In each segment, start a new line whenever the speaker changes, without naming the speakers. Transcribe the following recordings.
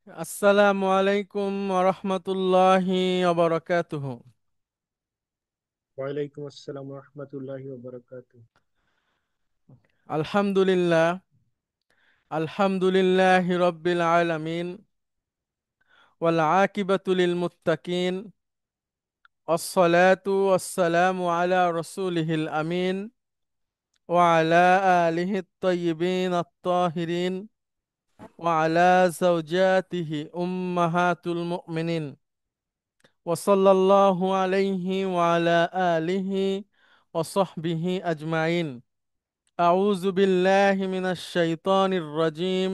আসসালামু আলাইকুম ওরহমতুল্লাহি ওবরাকাতুহু।
ওয়ালাইকুম আসসালাম রহমতুল্লাহি ওবরাকাতু।
আলহামদুলিল্লাহ, আলহামদুলিল্লাহি রব্বিল আলামিন, ওয়াল আকিবাতু লিল মুত্তাকিন, ওয়াসসালাতু ওয়াসসালামু আলা রাসূলিহিল আমিন, ওয়া আলা আলিহি আত-তাইয়িবিন আত-তাহিরিন, ওয়া আলা যাওজাতিহি উম্মাহাতুল মুমিনিন, ওয়া সাল্লাল্লাহু আলাইহি ওয়া আলা আলিহি ওয়া সাহবিহি আজমাইন। أعوذ بالله من الشيطان الرجيم.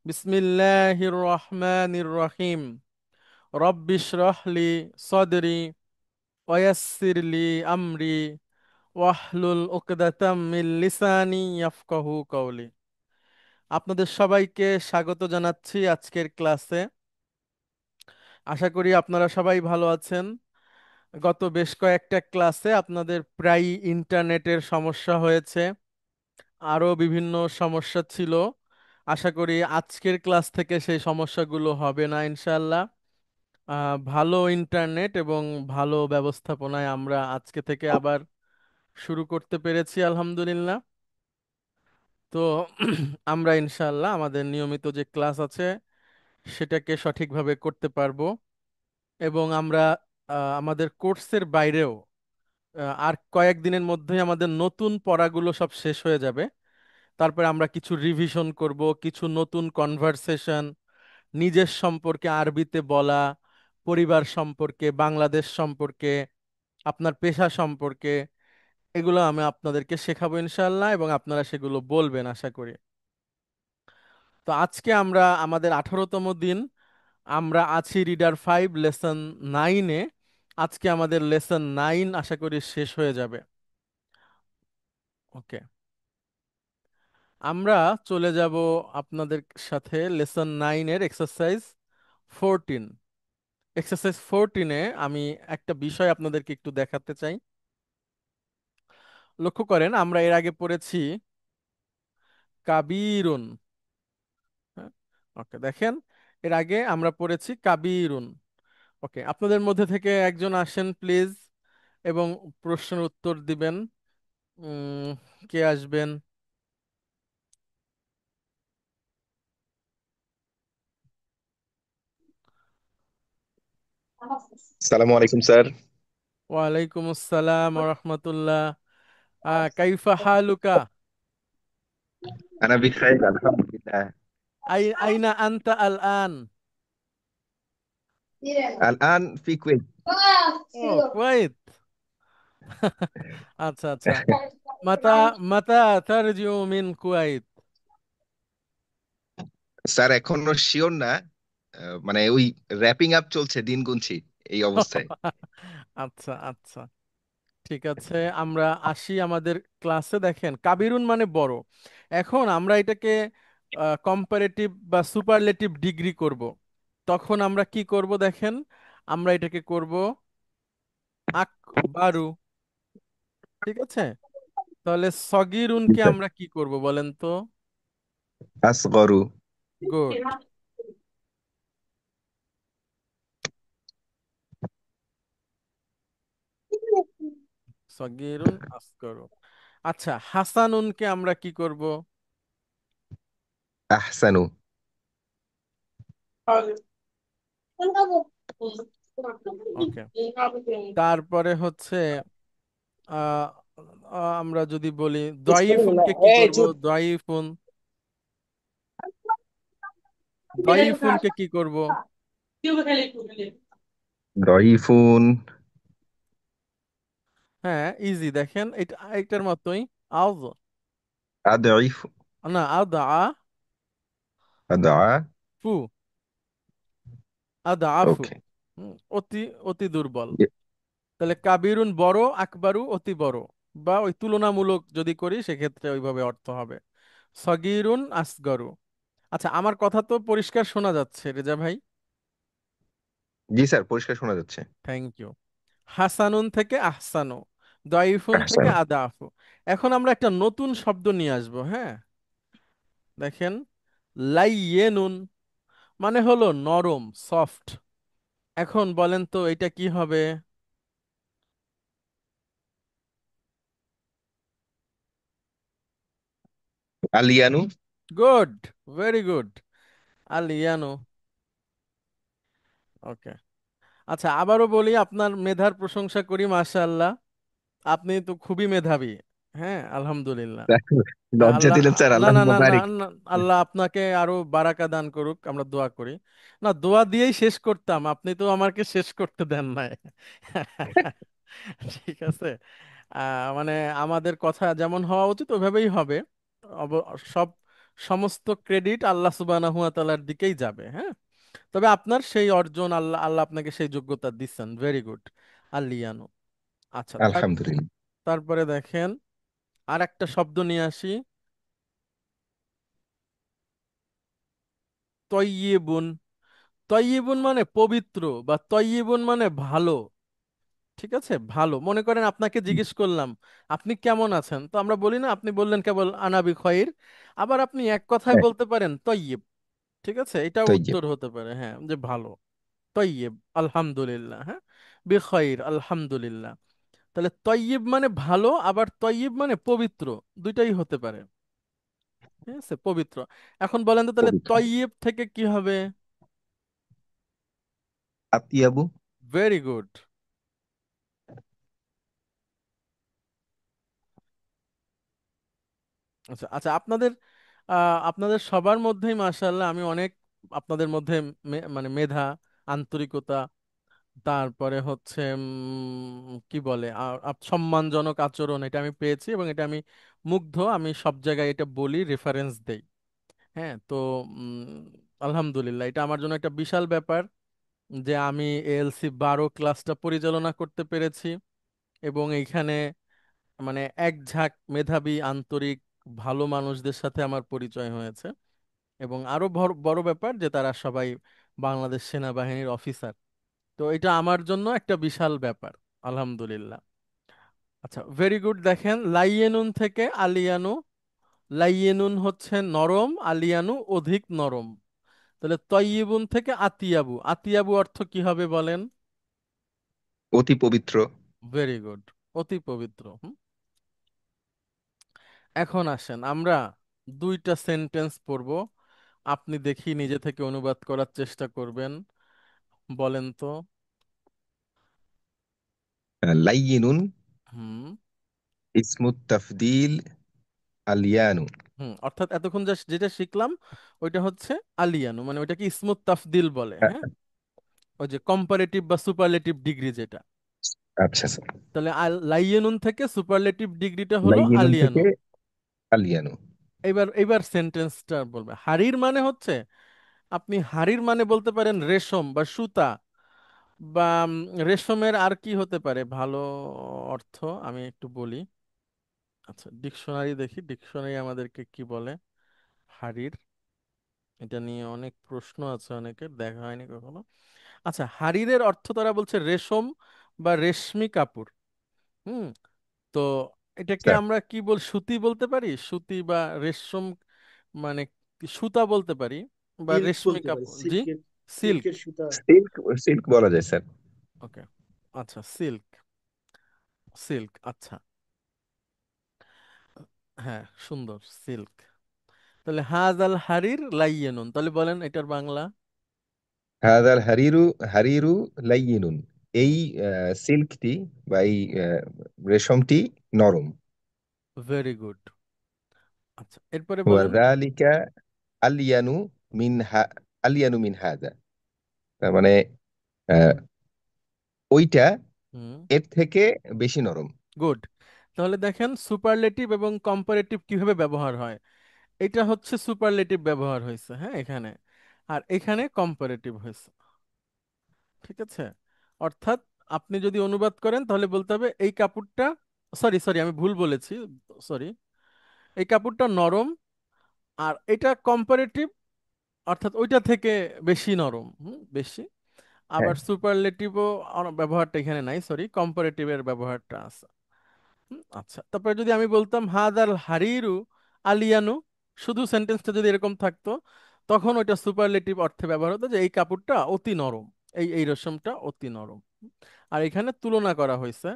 بسم الله الرحمن الرحيم. رب اشرح لي صدري ويسر لي أمري واحلل عقدة من লিসানি يفقهু قولي. আপনাদের সবাইকে স্বাগত জানাচ্ছি আজকের ক্লাসে। আশা করি আপনারা সবাই ভালো আছেন। গত বেশ কয়েকটা ক্লাসে আপনাদের প্রায়ই ইন্টারনেটের সমস্যা হয়েছে, আরো বিভিন্ন সমস্যা ছিল। আশা করি আজকের ক্লাস থেকে সেই সমস্যাগুলো হবে না ইনশাল্লাহ। ভালো ইন্টারনেট এবং ভালো ব্যবস্থাপনায় আমরা আজকে থেকে আবার শুরু করতে পেরেছি আলহামদুলিল্লাহ। তো আমরা ইনশাল্লাহ আমাদের নিয়মিত যে ক্লাস আছে সেটাকে সঠিকভাবে করতে পারবো, এবং আমরা আমাদের কোর্সের বাইরেও আর কয়েকদিনের মধ্যেই আমাদের নতুন পড়াগুলো সব শেষ হয়ে যাবে। তারপরে আমরা কিছু রিভিশন করব, কিছু নতুন কনভারসেশন, নিজের সম্পর্কে আরবিতে বলা, পরিবার সম্পর্কে, বাংলাদেশ সম্পর্কে, আপনার পেশা সম্পর্কে, এগুলো আমি আপনাদেরকে শেখাবো ইনশাআল্লাহ, এবং আপনারা সেগুলো বলবেন আশা করি। তো আজকে আমরা আমাদের 18তম দিন, আমরা আছি রিডার 5 লেসন 9-এ। আজকে আমাদের লেসন 9 আশা করি শেষ হয়ে যাবে। ওকে, আমরা চলে যাব আপনাদের সাথে লেসন 9-এর এক্সারসাইজ 14। এক্সারসাইজ 14-এ আমি একটা বিষয় আপনাদেরকে একটু দেখাতে চাই। লক্ষ্য করেন, আমরা এর আগে পড়েছি কাবিরুন। হ্যাঁ, ওকে, দেখেন, এর আগে আমরা পড়েছি কাবিরুন। ওকে, আপনাদের মধ্যে থেকে একজন আসেন প্লিজ, এবং প্রশ্নের উত্তর দিবেন। উম, কে আসবেন?
السلام عليكم سر.
ওয়ালাইকুম আসসালাম ওয়া রাহমাতুল্লাহ। কাইফা হালুকা?
أنا بخير الحمد لله.
আইনা আনতা আল আন?
الآن في كويت.
ও, কুয়েত। আচ্ছা আচ্ছা। মাতা মাতা তারজিউ মিন কুয়েত?
স্যার এখনো শিওর না, মানে ওই র্যাপিং আপ চলছে, দিন গুনছি এই অবস্থায়।
আচ্ছা আচ্ছা, ঠিক আছে। আমরা আসি আমাদের ক্লাসে। দেখেন, কাবিরুন মানে বড়। এখন আমরা এটাকে কম্পারেটিভ বা সুপারলেটিভ ডিগ্রি করব। তখন আমরা কি করব দেখেন, আমরা এটাকে করব আকবারু। ঠিক আছে, তাহলে
জি
সগিরুনকে
স্যার।
আমরা কি করব বলেন তো?
আসগরু।
গুড, সগিরুন আসগরু। আচ্ছা, হাসানুনকে আমরা কি করব?
আহসানু।
ওকে, তারপরে হচ্ছে আহ আমরা যদি বলি দয়ীফুনকে কি
এই
করব?
চুপ।
দয়ীফুন, দয়ীফুনকে কি করব?
রইফুন।
হ্যাঁ, ইজি, দেখেন এটা এটার মতোই। আউজ,
আদঈফ।
না, আদা
আদআ।
ফু, আদা আফু।
ওকে।
অতি, অতি দুর্বল। তাহলে কাবিরুন বড়, আকবারু অতি বড়, বা ওই তুলনামূলক যদি করি সেক্ষেত্রে ওইভাবে অর্থ হবে। সগিরুন আসগরু। আচ্ছা, আমার কথা তো পরিষ্কার শোনা যাচ্ছে রেজা ভাই?
জি স্যার, পরিষ্কার শোনা যাচ্ছে।
Thank you. হাসানুন থেকে আহসানু, দাইফুন থেকে
আহসানু।
আদাফু। এখন আমরা একটা নতুন শব্দ নিয়ে আসবো, হ্যাঁ? দেখেন, লাইয়েনুন। মানে হলো নরম, সফট। এখন বলেন তো এটা কি হবে?
আলিয়ানু।
গুড, ভেরি গুড, আলিয়ানো। ওকে। আচ্ছা, আবারও বলি, আপনার মেধার প্রশংসা করি, মাশাআল্লাহ। আপনি তো খুবই মেধাবী। হ্যাঁ, আলহামদুলিল্লাহ। হ্যাঁ,
লজ্জা
আল্লাহ।
দিলেন স্যার,
না
আল্লাহ
না না না
বারিক।
না, আল্লাহ আপনাকে আরো বারাকা দান করুক, আমরা দোয়া করি। না, দোয়া দিয়েই শেষ করতাম, আপনি তো আমাকে শেষ করতে দেন নাই। ঠিক আছে। মানে আমাদের কথা যেমন হওয়া উচিত ওইভাবেই হবে। সব সমস্ত ক্রেডিট আল্লাহ সুবহানাহু ওয়া তাআলার দিকেই যাবে। হ্যাঁ, তবে আপনার সেই অর্জন, আল্লাহ আল্লাহ আপনাকে সেই যোগ্যতা দিচ্ছেন, ভেরি গুড, আল্লিয়ানো। আচ্ছা,
আলহামদুলিল্লাহ।
তারপরে দেখেন আর একটা শব্দ নিয়ে আসি, তয়্যিবুন। তয়্যিবুন মানে পবিত্র, বা তয়্যিবুন মানে ভালো। ঠিক আছে, ভালো। মনে করেন আপনাকে জিজ্ঞেস করলাম আপনি কেমন আছেন, তো আমরা বলি না, আপনি বললেন কেবল আনা বিখয়র। আবার আপনি এক কথায়
হ্যাঁ,
বলতে পারেন তয়্যিব। ঠিক আছে, এটাও
তৈয়ব।
উত্তর হতে পারে, হ্যাঁ, যে ভালো। তয়্যিব, আলহামদুলিল্লাহ, হ্যাঁ, বিখয়র, আলহামদুলিল্লাহ। তাহলে তয়্যিব মানে ভালো, আবার তয়্যিব মানে পবিত্র, দুইটাই হতে পারে। ঠিক আছে, পবিত্র। এখন বলেন তো তাহলে
পবিত্র।
তয়্যিব থেকে কি হবে?
আতিয়াবু।
Very good. আচ্ছা আচ্ছা, আপনাদের সবার মধ্যেই মাশাআল্লাহ আমি অনেক, আপনাদের মধ্যে মানে মেধা, আন্তরিকতা, তারপরে হচ্ছে কি বলে সম্মানজনক আচরণ, এটা আমি পেয়েছি, এবং এটা আমি মুগ্ধ। আমি সব জায়গায় এটা বলি, রেফারেন্স দেই। হ্যাঁ, তো আলহামদুলিল্লাহ, এটা আমার জন্য একটা বিশাল ব্যাপার যে আমি ALC 12 ক্লাসটা পরিচালনা করতে পেরেছি, এবং এইখানে মানে এক ঝাঁক মেধাবী, আন্তরিক, ভালো মানুষদের সাথে আমার পরিচয় হয়েছে। এবং আরো বড় ব্যাপার যে তারা সবাই বাংলাদেশ সেনাবাহিনীর অফিসার। তো এটা আমার জন্য একটা বিশাল ব্যাপার, আলহামদুলিল্লাহ। আচ্ছা, ভেরি গুড। দেখেন লাইয়েনুন থেকে আলিয়ানু। লাইয়েনুন হচ্ছে নরম, আলিয়ানু অধিক নরম। তাহলে তয়্যিবুন থেকে আতিয়াবু। আতিয়াবু অর্থ কি হবে বলেন?
অতি পবিত্র।
ভেরি গুড, অতি পবিত্র। এখন আসেন আমরা দুইটা সেন্টেন্স পড়ব, আপনি দেখি নিজে থেকে অনুবাদ করার চেষ্টা করবেন। বলেন তো।
লাইয়িনুন
হুম।
ইসমুত তাফদিল আলিয়ানু।
হুম, অর্থাৎ এতক্ষণ যেটা শিখলাম ওইটা হচ্ছে আলিয়ানু, মানে ওইটাকে স্মুথ তাফদিল বলে। হ্যাঁ, ওই যে কম্পারেটিভ বা সুপারলেটিভ ডিগ্রি যেটা।
আচ্ছা স্যার।
তাহলে লাইয়ানুন থেকে সুপারলেটিভ ডিগ্রিটা হলো
লাইয়িনুন থেকে
আলিয়ানু।
আলিয়ানু।
এবার সেন্টেন্সটা বলবে। হাড়ির মানে হচ্ছে, আপনি হাড়ির মানে বলতে পারেন রেশম বা সুতা, বা রেশমের আর কি হতে পারে ভালো অর্থ, আমি একটু বলি। আচ্ছা, ডিকশনারি দেখি, ডিকশনারি আমাদেরকে কি বলে হাড়ির। এটা নিয়ে অনেক প্রশ্ন আছে, অনেকের দেখা হয়নি কখনো। আচ্ছা, হাড়িরের অর্থ তারা বলছে রেশম বা রেশমি কাপড়। হুম। তো এটাকে
স্যার,
আমরা কি সুতি বলতে পারি, সুতি বা রেশম, মানে কি সুতা বলতে পারি, বা
সিল্ক
রেশমি
বলতে পারি,
কাপড়, জি,
সিল্কের,
সিল্ক।
সিল্কের সুতা।
সিল্ক। সিল্ক বলা যায় স্যার।
ওকে, আচ্ছা, সিল্ক, সিল্ক, আচ্ছা, হ্যাঁ, সুন্দর, সিল্ক। তাহলে হাজাল হারির লাইয়েনুন, তাহলে বলেন এটার বাংলা।
হাদাল হারিরু। হারিরু লাইয়িনুন। এই সিল্কটি বা এই রেশমটি নরম।
Very good. আচ্ছা, এরপরে বলেন।
ওয়াযালিকা আলিয়ানু মিন আলিয়ানু মিন হাযা। তার মানে আহ, ওইটা
হুম,
এর থেকে বেশি নরম।
গুড। তাহলে দেখেন সুপারলেটিভ এবং কম্পারেটিভ কিভাবে ব্যবহার হয়। এটা হচ্ছে সুপারলেটিভ ব্যবহার হয়েছে, হ্যাঁ, এখানে। আর এখানে কম্পারেটিভ হয়েছে। ঠিক আছে, অর্থাৎ আপনি যদি অনুবাদ করেন তাহলে বলতে হবে এই কাপড়টা, সরি সরি আমি ভুল বলেছি, সরি, এই কাপড়টা নরম, আর এটা কম্পারেটিভ, অর্থাৎ ওইটা থেকে বেশি নরম, বেশি।
হ্যাঁ।
আবার সুপারলেটিভও ব্যবহারটা এখানে নাই, সরি, কম্পারেটিভের ব্যবহারটা আছে। আচ্ছা, তারপরে যদি আমি বলতাম হাদাল হারিরু আলিয়ানু, শুধু সেন্টেন্সটা যদি এরকম থাকতো, তখন ওইটা সুপারলেটিভ অর্থে ব্যবহার হতো যে এই কাপড়টা অতি নরম, এই রেশমটা অতি নরম। আর এখানে তুলনা করা হয়েছে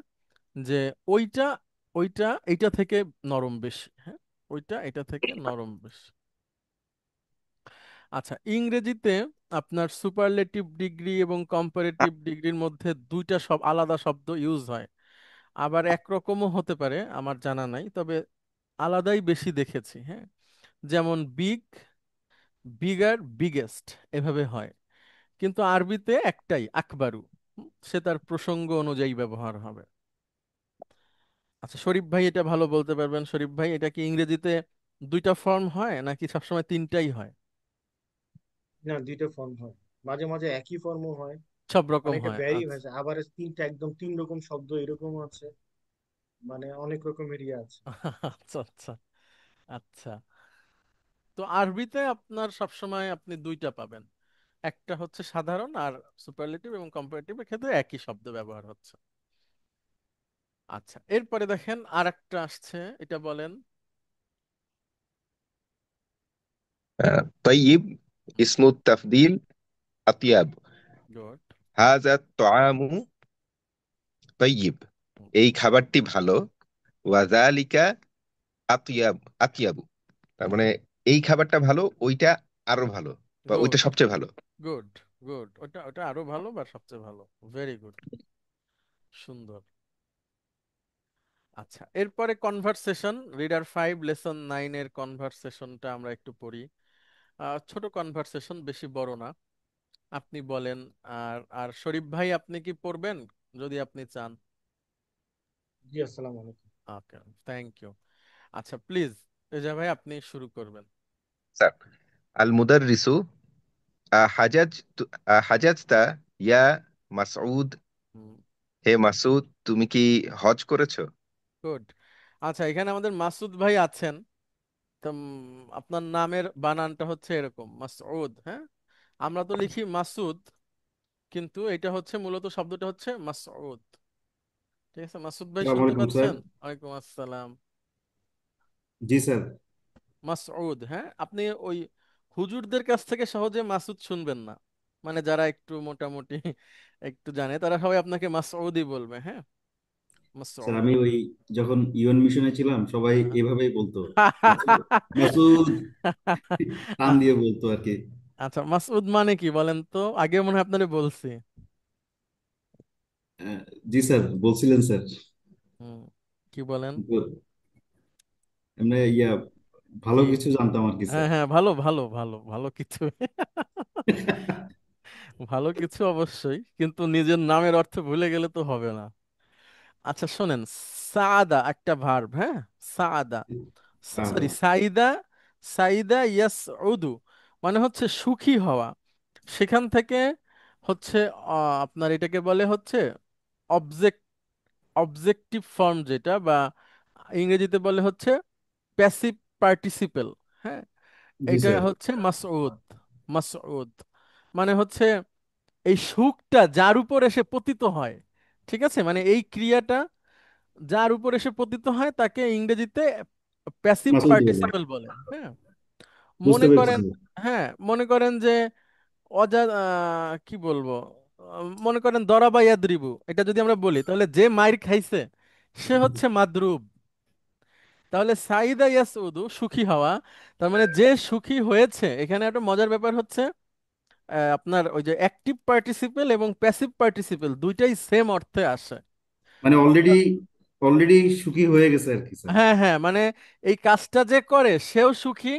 যে ওইটা ওইটা এইটা থেকে নরম বেশি, হ্যাঁ, ওইটা এটা থেকে নরম বেশি। আচ্ছা, ইংরেজিতে আপনার সুপারলেটিভ ডিগ্রি এবং কম্পারেটিভ ডিগ্রির মধ্যে দুইটা সব আলাদা শব্দ ইউজ হয়। আবার একরকমও হতে পারে, আমার জানা নাই, তবে আলাদাই বেশি দেখেছি, হ্যাঁ। যেমন বিগ, বিগার, বিগেস্ট এভাবে হয়। কিন্তু আরবিতে একটাই, আকবারু। সে তার প্রসঙ্গ অনুযায়ী ব্যবহার হবে। আচ্ছা, শরীফ ভাই এটা ভালো বলতে পারবেন। শরীফ ভাই, এটা কি ইংরেজিতে দুইটা ফর্ম হয় নাকি সবসময় তিনটাই হয়?
না, দুইটা ফর্ম হয়, মাঝে মাঝে একই ফর্মও হয়,
সব
মানে
রকম
এটা
হয়,
ভ্যারি
আচ্ছা।
হয়েছে, আবার তিনটা একদম তিন রকম শব্দ এরকম আছে, মানে অনেক রকমেরই আছে।
আচ্ছা আচ্ছা আচ্ছা। তো আরবিতে আপনার সবসময় আপনি দুইটা পাবেন, একটা হচ্ছে সাধারণ, আর সুপারলেটিভ এবং কম্পারেটিভের ক্ষেত্রে একই শব্দ ব্যবহার হচ্ছে। আচ্ছা, এরপরে দেখেন আর একটা আসছে, এটা বলেন।
তয়িব ইসমুত তাফদিল আতিয়াব,
গুড।
হাযা তাআমু তয়িব, এই খাবারটি ভালো, ওয়া যালিকা আতিয়াব আতিয়াবু, তার মানে এই খাবারটা ভালো, ওইটা আরো ভালো, বা ওইটা
গুড
সবচেয়ে ভালো।
গুড গুড, ওটা ওটা আরো ভালো বা সবচেয়ে ভালো। ভেরি গুড, সুন্দর। আচ্ছা, এরপরে কনভারসেশন, রিডার 5 লেসন 9 এর কনভারসেশনটা আমরা একটু পড়ি। ছোট কনভারসেশন, বেশি বড় না। আপনি বলেন। আর আর শরীফ ভাই, আপনি কি পড়বেন যদি আপনি চান?
জি, আসসালামু আলাইকুম।
ওকে, থ্যাংক ইউ। আচ্ছা, প্লিজ রেজা ভাই আপনি শুরু করবেন।
স্যার, আল মুদাররিসু হাজাজ হাজাজতা ইয়া মাসউদ,
হুম,
হে মাসুদ, তুমি কি হজ করেছো?
গুড। আচ্ছা, এখানে আমাদের মাসুদ ভাই আছেন। তো আপনার নামের বানানটা হচ্ছে এরকম, মাসউদ, হ্যাঁ। আমরা তো লিখি মাসুদ, কিন্তু এটা হচ্ছে মূলত শব্দটা হচ্ছে মাসউদ। ঠিক আছে, মাসুদ ভাই
আসসালামু
শুনতে
আলাইকুম স্যার।
পাচ্ছেন? ওয়ালাইকুম আসসালাম।
জি স্যার।
মাসউদ, হ্যাঁ। আপনি ওই হুজুরদের কাছ থেকে সহজে মাসুদ শুনবেন না, মানে যারা একটু মোটামুটি একটু জানে তারা সবাই আপনাকে মাসউদই বলবে, হ্যাঁ,
স্যার
মাসউদ।
আমি ওই যখন ইউএন মিশনে ছিলাম সবাই
হ্যাঁ।
এভাবেই বলতো, মাসুদ, মাসুদ টান দিয়ে বলতো আর কি।
আচ্ছা, মাসউদ মানে কি বলেন তো? আগে মনে হয় আপনারে বলছি।
আহ, জি স্যার বলছিলেন স্যার।
হুম, কি বলেন?
কিন্তু এমনি ভালো
কি?
কিছু জানতাম আর কি
হ্যাঁ
স্যার।
হ্যাঁ, ভালো ভালো ভালো ভালো কিছু। ভালো কিছু অবশ্যই, কিন্তু নিজের নামের অর্থ ভুলে গেলে তো হবে না। আচ্ছা শোনেন, সাদা একটা ভার্ব, হ্যাঁ। সাদা,
হ্যাঁ
সরি
হ্যাঁ।
সাইদা, সাইদা ইয়াসউদু মানে হচ্ছে সুখী হওয়া। সেখান থেকে হচ্ছে আপনার এটাকে বলে হচ্ছে অবজেক্ট, অবজেক্টিভ ফর্ম যেটা, বা ইংরেজিতে বলে হচ্ছে প্যাসিভ পার্টিসিপেল, হ্যাঁ।
জি
এটা
স্যার।
হচ্ছে মাসউদ। মাসউদ মানে হচ্ছে এই সুখটা যার উপর এসে পতিত হয়। ঠিক আছে, মানে এই ক্রিয়াটা যার উপর এসে পতিত হয় তাকে ইংরেজিতে প্যাসিভ
মাসুদ বলে।
পার্টিসিপল বলে, হ্যাঁ।
বুঝতে
মনে
পেরেছি
করেন,
স্যার।
হ্যাঁ, মনে করেন যে কি বলবো, মনে করেন দরাবা ইয়াদরিবু, এটা যদি আমরা বলি তাহলে যে মাইর খাইছে সে হচ্ছে মাদরুব। তাহলে সাইদা ইয়াসউদু সুখী হওয়া, তার মানে যে সুখী হয়েছে। এখানে একটা মজার ব্যাপার হচ্ছে আপনার ওই যে অ্যাক্টিভ পার্টিসিপেল এবং প্যাসিভ পার্টিসিপেল দুইটাই সেম অর্থে আসে।
মানে অলরেডি অলরেডি সুখী হয়ে গেছে আর কি স্যার।
হ্যাঁ হ্যাঁ, মানে এই কাজটা যে করে সেও সুখী,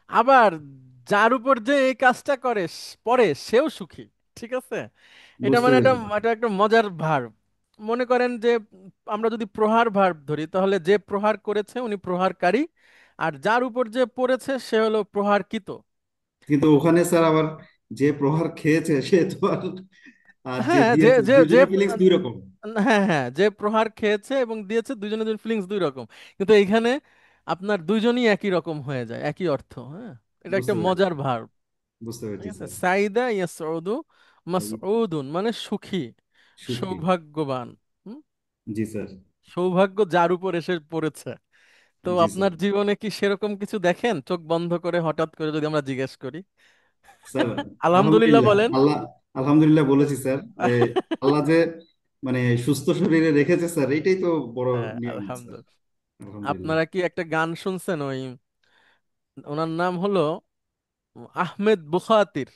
আবার যার উপর যে এই কাজটা করে পরে সেও সুখী। ঠিক আছে, এটা
বুঝতে
মানে এটা
পেরেছি।
এটা একটা মজার ভার্ব। মনে করেন যে আমরা যদি প্রহার ভার্ব ধরি, তাহলে যে প্রহার করেছে উনি প্রহারকারী, আর যার উপর যে পড়েছে সে হলো প্রহারকৃত।
কিন্তু ওখানে স্যার আবার যে প্রহার খেয়েছে সে তো আর, আর যে
হ্যাঁ, যে
দিয়েছে
যে যে
দুইজনের ফিলিংস দুই রকম।
হ্যাঁ হ্যাঁ, যে প্রহার খেয়েছে এবং দিয়েছে, দুজনের দুই ফিলিংস দুই রকম। কিন্তু এইখানে আপনার দুইজনই একই রকম হয়ে যায়, একই অর্থ, হ্যাঁ। এটা একটা
বুঝতে পেরেছি।
মজার ভার্ব।
বুঝতে
ঠিক
পেরেছি
আছে,
স্যার।
সাইদা ইয়াসউদু, মাসউদুন মানে সুখী,
সুখী।
সৌভাগ্যবান। হুম?
জি স্যার।
সৌভাগ্য যার উপর এসে পড়েছে তো
জি স্যার।
আপনার জীবনে কি সেরকম কিছু দেখেন চোখ বন্ধ করে হঠাৎ করে যদি আমরা জিজ্ঞেস করি?
স্যার
আলহামদুলিল্লাহ
আলহামদুলিল্লাহ,
বলেন।
আল্লাহ আলহামদুলিল্লাহ বলেছি স্যার, যে আল্লাহ যে মানে সুস্থ শরীরে রেখেছে স্যার, এটাই তো বড়
হ্যাঁ,
নিয়ামত স্যার।
আলহামদুলিল্লাহ।
আলহামদুলিল্লাহ।
আপনারা কি একটা গান শুনছেন? ওনার নাম হলো আহমেদ বুখাতির।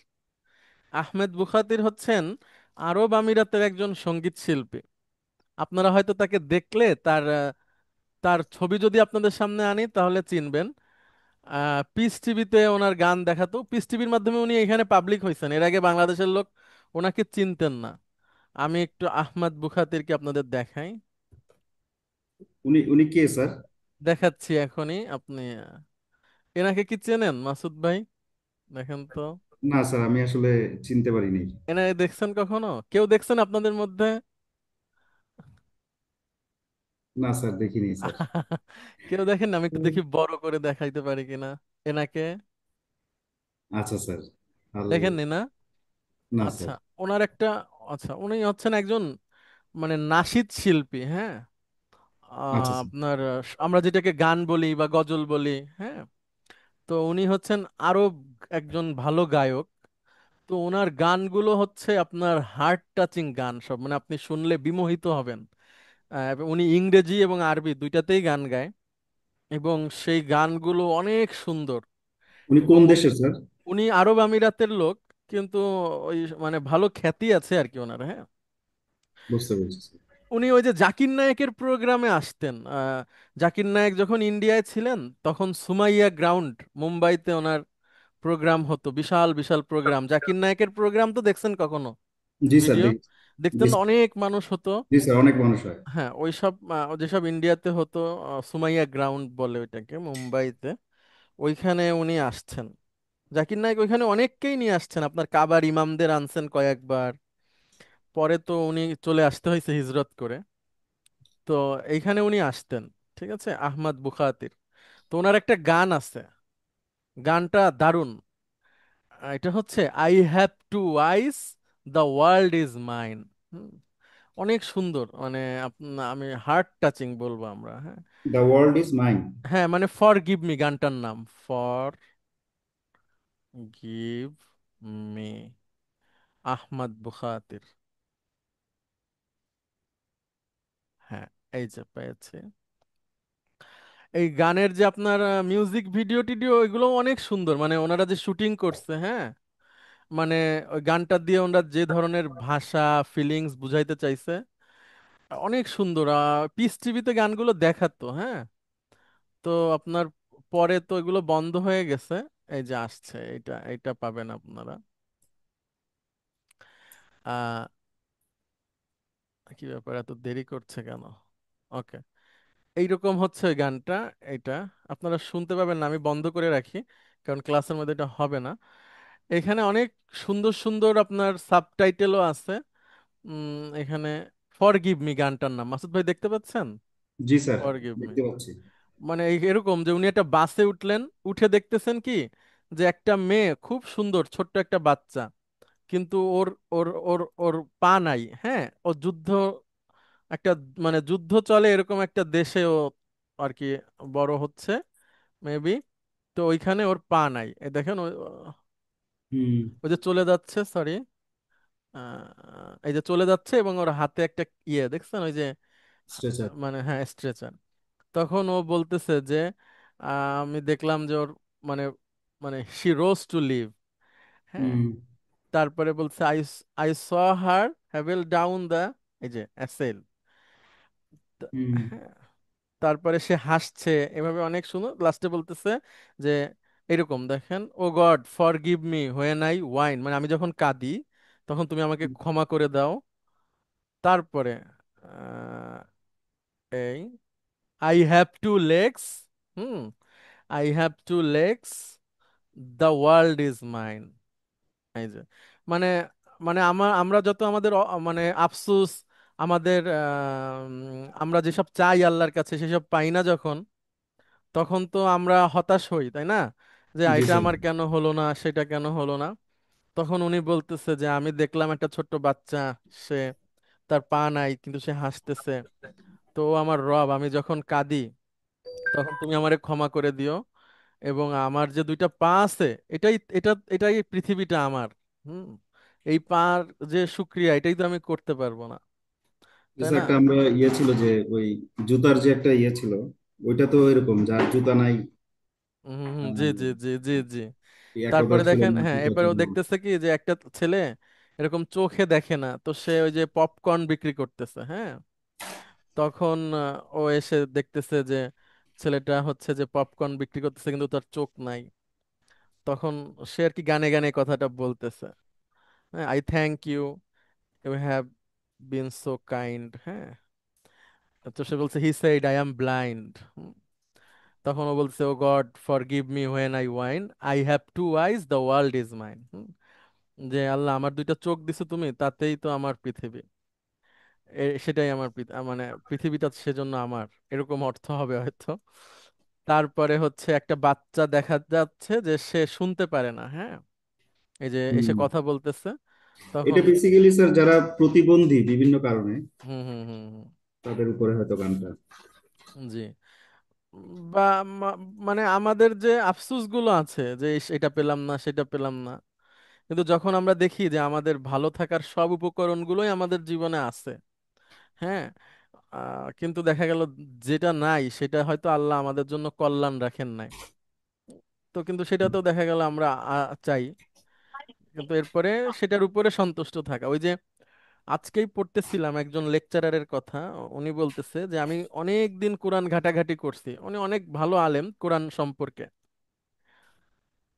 আহমেদ বুখাতির হচ্ছেন আরব আমিরাতের একজন সঙ্গীত শিল্পী। আপনারা হয়তো তাকে দেখলে তার ছবি যদি আপনাদের সামনে আনি তাহলে চিনবেন। পিস টিভিতে ওনার গান দেখাতো, পিস টিভির মাধ্যমে উনি এখানে পাবলিক হয়েছেন। এর আগে বাংলাদেশের লোক ওনাকে চিনতেন না। আমি একটু আহমদ বুখাতিরকে আপনাদের দেখাই।
উনি উনি কে স্যার?
দেখাচ্ছি এখনই। আপনি এনাকে কি চেনেন মাসুদ ভাই? দেখেন তো।
না স্যার, আমি আসলে চিনতে পারিনি।
এনাকে দেখছেন কখনো? কেউ দেখছেন আপনাদের মধ্যে?
না স্যার, দেখিনি স্যার।
কেউ দেখেন না? আমি একটু দেখি বড় করে দেখাইতে পারি কিনা এনাকে।
আচ্ছা স্যার। আর
দেখেননি না?
না
আচ্ছা।
স্যার।
ওনার একটা, আচ্ছা, উনি হচ্ছেন একজন মানে নাশিদ শিল্পী, হ্যাঁ।
আচ্ছা স্যার।
আপনার আমরা যেটাকে গান বলি বা গজল বলি, হ্যাঁ। তো উনি হচ্ছেন আরো একজন ভালো গায়ক। তো ওনার গানগুলো হচ্ছে আপনার হার্ট টাচিং গান সব, মানে আপনি শুনলে বিমোহিত হবেন। এবং উনি ইংরেজি এবং আরবি দুইটাতেই গান গায়, এবং সেই গানগুলো অনেক সুন্দর।
উনি কোন
এবং
দেশের স্যার?
উনি আরব আমিরাতের লোক, কিন্তু ওই মানে ভালো খ্যাতি আছে আর কি ওনার, হ্যাঁ।
বুঝতে পেরেছি স্যার।
উনি ওই যে জাকির নায়েকের প্রোগ্রামে আসতেন। জাকির নায়েক যখন ইন্ডিয়ায় ছিলেন তখন সুমাইয়া গ্রাউন্ড মুম্বাইতে ওনার প্রোগ্রাম হতো, বিশাল বিশাল প্রোগ্রাম। জাকির নায়েকের প্রোগ্রাম তো দেখছেন কখনো?
জি স্যার,
ভিডিও
দেখি। জি
দেখতেন,
স্যার।
অনেক মানুষ হতো।
জি স্যার, অনেক মানুষ হয়।
হ্যাঁ, ওইসব যেসব ইন্ডিয়াতে হতো, সুমাইয়া গ্রাউন্ড বলে ওইটাকে মুম্বাইতে। ওইখানে উনি আসছেন। জাকির নায়েক ওইখানে অনেককেই নিয়ে আসছেন, আপনার কাবার ইমামদের আনছেন কয়েকবার। পরে তো উনি চলে আসতে হয়েছে হিজরত করে। তো এইখানে উনি আসতেন, ঠিক আছে, আহমদ বুখাতির। তো ওনার একটা গান আছে, গানটা দারুণ। এটা হচ্ছে I have two eyes, the world is mine. অনেক সুন্দর, মানে আমি হার্ট টাচিং বলবো আমরা, হ্যাঁ।
The world is mine.
হ্যাঁ, মানে ফর গিভ মি গানটার নাম, forgive me, Ahmed Bukhatir. হ্যাঁ, এই যে পেয়েছে। এই গানের যে আপনার মিউজিক ভিডিও টিডিও এগুলো অনেক সুন্দর, মানে ওনারা যে শুটিং করছে, হ্যাঁ। মানে ওই গানটা দিয়ে ওনারা যে ধরনের ভাষা ফিলিংস বুঝাইতে চাইছে, অনেক সুন্দর। পিস টিভিতে গানগুলো দেখাতো, হ্যাঁ। তো আপনার পরে তো এগুলো বন্ধ হয়ে গেছে। এই যে আসছে, এটা এটা পাবেন আপনারা। আহ কি ব্যাপার, এত দেরি করছে কেন? ওকে, এইরকম হচ্ছে ওই গানটা। এটা আপনারা শুনতে পাবেন না, আমি বন্ধ করে রাখি, কারণ ক্লাসের মধ্যে এটা হবে না। এখানে অনেক সুন্দর সুন্দর আপনার সাবটাইটেলও আছে। এখানে ফর গিভ মি গানটার নাম, মাসুদ ভাই দেখতে পাচ্ছেন?
জি স্যার,
ফর গিভ মি।
দেখতে পাচ্ছি।
মানে এরকম যে উনি একটা বাসে উঠলেন, উঠে দেখতেছেন কি, যে একটা মেয়ে খুব সুন্দর ছোট্ট একটা বাচ্চা, কিন্তু ওর ওর ওর ওর পা নাই, হ্যাঁ। ও একটা মানে যুদ্ধ চলে এরকম একটা দেশে ও আর কি বড় হচ্ছে, মেবি। তো ওইখানে ওর পা নাই, এই দেখেন
হুম।
ওই যে চলে যাচ্ছে, সরি, এই যে চলে যাচ্ছে, এবং ওর হাতে একটা ইয়ে দেখছেন, ওই যে
স্ট্রেচার।
মানে হ্যাঁ, স্ট্রেচার। তখন ও বলতেছে যে আমি দেখলাম যে ওর মানে মানে শি রোজ টু লিভ, হ্যাঁ।
হুম।
তারপরে বলছে আই আই স হার হ্যাভেল ডাউন দা, এই যে অ্যাসেল।
হুম।
হ্যাঁ, তারপরে সে হাসছে, এভাবে অনেক সুন্দর। লাস্টে বলতেছে যে এরকম দেখেন, oh God forgive me when I whine, মানে আমি যখন কাঁদি তখন তুমি আমাকে ক্ষমা করে দাও। তারপরে আহ, এই I have two legs, hmm, I have two legs, the world is mine. এই যে মানে মানে আমরা যত আমাদের মানে আফসোস, আমাদের আমরা যেসব চাই আল্লাহর কাছে সেসব পাই না যখন, তখন তো আমরা হতাশ হই, তাই না? যে
জি
এটা
স্যার।
আমার কেন হলো না, সেটা কেন হলো না। তখন উনি বলতেছে যে আমি দেখলাম একটা ছোট্ট বাচ্চা, সে তার পা নাই কিন্তু সে হাসতেছে। তো ও আমার রব, আমি যখন কাঁদি তখন তুমি আমারে ক্ষমা করে দিও, এবং আমার যে দুইটা পা আছে, এটাই পৃথিবীটা আমার। হুম। এই পার যে শুক্রিয়া, এটাই তো আমি করতে পারবো না, তাই
কিছু
না?
একটা আমরা ইয়ে ছিল যে ওই জুতার যে একটা ইয়ে ছিল, ওইটা তো এরকম, যার জুতা নাই
হম হম, জি জি
আহ,
জি জি জি।
একদা
তারপরে
ছিল
দেখেন,
না
হ্যাঁ,
জুতা
এবারে ও
ছিল।
দেখতেছে কি যে একটা ছেলে এরকম চোখে দেখে না, তো সে ওই যে পপকর্ন বিক্রি করতেছে, হ্যাঁ। তখন ও এসে দেখতেছে যে ছেলেটা হচ্ছে যে পপকর্ন বিক্রি করতেছে, কিন্তু তার চোখ নাই। তখন সে আর কি গানে গানে কথাটা বলতেছে, হ্যাঁ, I thank you, you have been so kind, হ্যাঁ। তো সে বলছে, he said I am blind. তখন ও বলছে, oh God forgive me when I whine, I have two eyes, the world is mine. যে আল্লাহ, আমার দুইটা চোখ দিছো তুমি, তাতেই তো আমার পৃথিবী, সেটাই আমার মানে পৃথিবীটা সেজন্য আমার, এরকম অর্থ হবে হয়তো। তারপরে হচ্ছে একটা বাচ্চা দেখা যাচ্ছে যে সে শুনতে পারে না, হ্যাঁ, এই যে এসে
হুম।
কথা বলতেছে
এটা
তখন।
বেসিক্যালি স্যার যারা প্রতিবন্ধী বিভিন্ন কারণে,
হুম হুম হুম হুম।
তাদের উপরে হয়তো গানটা।
জি। বা মা- মানে আমাদের যে আফসোস গুলো আছে যে এটা পেলাম না, সেটা পেলাম না, কিন্তু যখন আমরা দেখি যে আমাদের ভালো থাকার সব উপকরণগুলোই আমাদের জীবনে আছে, হ্যাঁ, কিন্তু দেখা গেল যেটা নাই সেটা হয়তো আল্লাহ আমাদের জন্য কল্যাণ রাখেন নাই। তো কিন্তু সেটাতেও দেখা গেল আমরা চাই, কিন্তু এরপরে সেটার উপরে সন্তুষ্ট থাকা। ওই যে আজকেই পড়তেছিলাম একজন লেকচারারের কথা, উনি বলতেছে যে আমি অনেক দিন কোরআন ঘাটাঘাটি করছি, উনি অনেক ভালো আলেম কোরআন সম্পর্কে।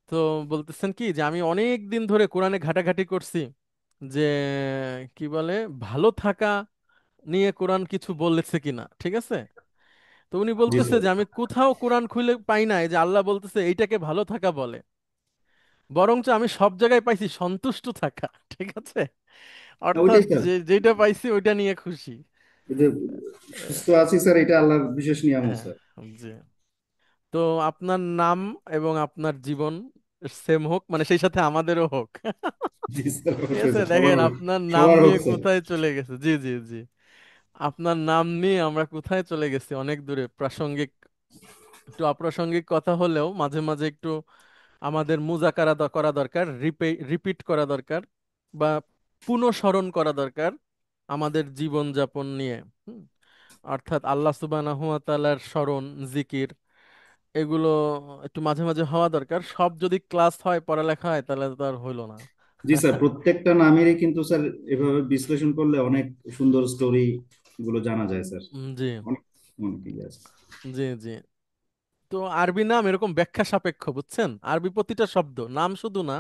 তো বলতেছেন কি যে আমি অনেক দিন ধরে কোরআনে ঘাটাঘাটি করছি, যে কি বলে, ভালো থাকা নিয়ে কোরআন কিছু বলেছে কিনা, ঠিক আছে। তো উনি
জি
বলতেছে
স্যার।
যে আমি কোথাও কোরআন খুলে পাই নাই যে আল্লাহ বলতেছে এইটাকে ভালো থাকা বলে, বরঞ্চ আমি সব জায়গায় পাইছি সন্তুষ্ট থাকা, ঠিক আছে। অর্থাৎ
ওইটাই স্যার,
যেটা পাইছি ওইটা নিয়ে খুশি।
এই যে সুস্থ
আহ,
আছি স্যার, এটা আল্লাহর বিশেষ নিয়ামত
হ্যাঁ,
স্যার।
জি। তো আপনার নাম এবং আপনার জীবন সেম হোক, মানে সেই সাথে আমাদেরও হোক।
জি স্যার,
ঠিক
অবশ্যই
আছে,
স্যার, সবার
দেখেন
হোক,
আপনার নাম
সবার হোক
নিয়ে
স্যার।
কোথায় চলে গেছে, জি জি জি। আপনার নাম নিয়ে আমরা কোথায় চলে গেছি, অনেক দূরে। প্রাসঙ্গিক, একটু অপ্রাসঙ্গিক কথা হলেও মাঝে মাঝে একটু আমাদের মুজাকারা করা দরকার, রিপিট করা দরকার, বা পুনঃস্মরণ করা দরকার আমাদের জীবন যাপন নিয়ে। হুম। অর্থাৎ আল্লাহ সুবহানাহু ওয়া তাআলার স্মরণ, জিকির, এগুলো একটু মাঝে মাঝে হওয়া দরকার। সব যদি ক্লাস হয়, পড়ালেখা হয়, তাহলে তো আর হইলো না।
জি স্যার, প্রত্যেকটা নামেরই কিন্তু স্যার এভাবে বিশ্লেষণ করলে অনেক সুন্দর স্টোরি গুলো জানা যায় স্যার।
জি
অনেক অনেক ইয়ে আছে।
জি জি। তো আরবি নাম এরকম ব্যাখ্যা সাপেক্ষ, বুঝছেন, আরবি প্রতিটা শব্দ, নাম শুধু না,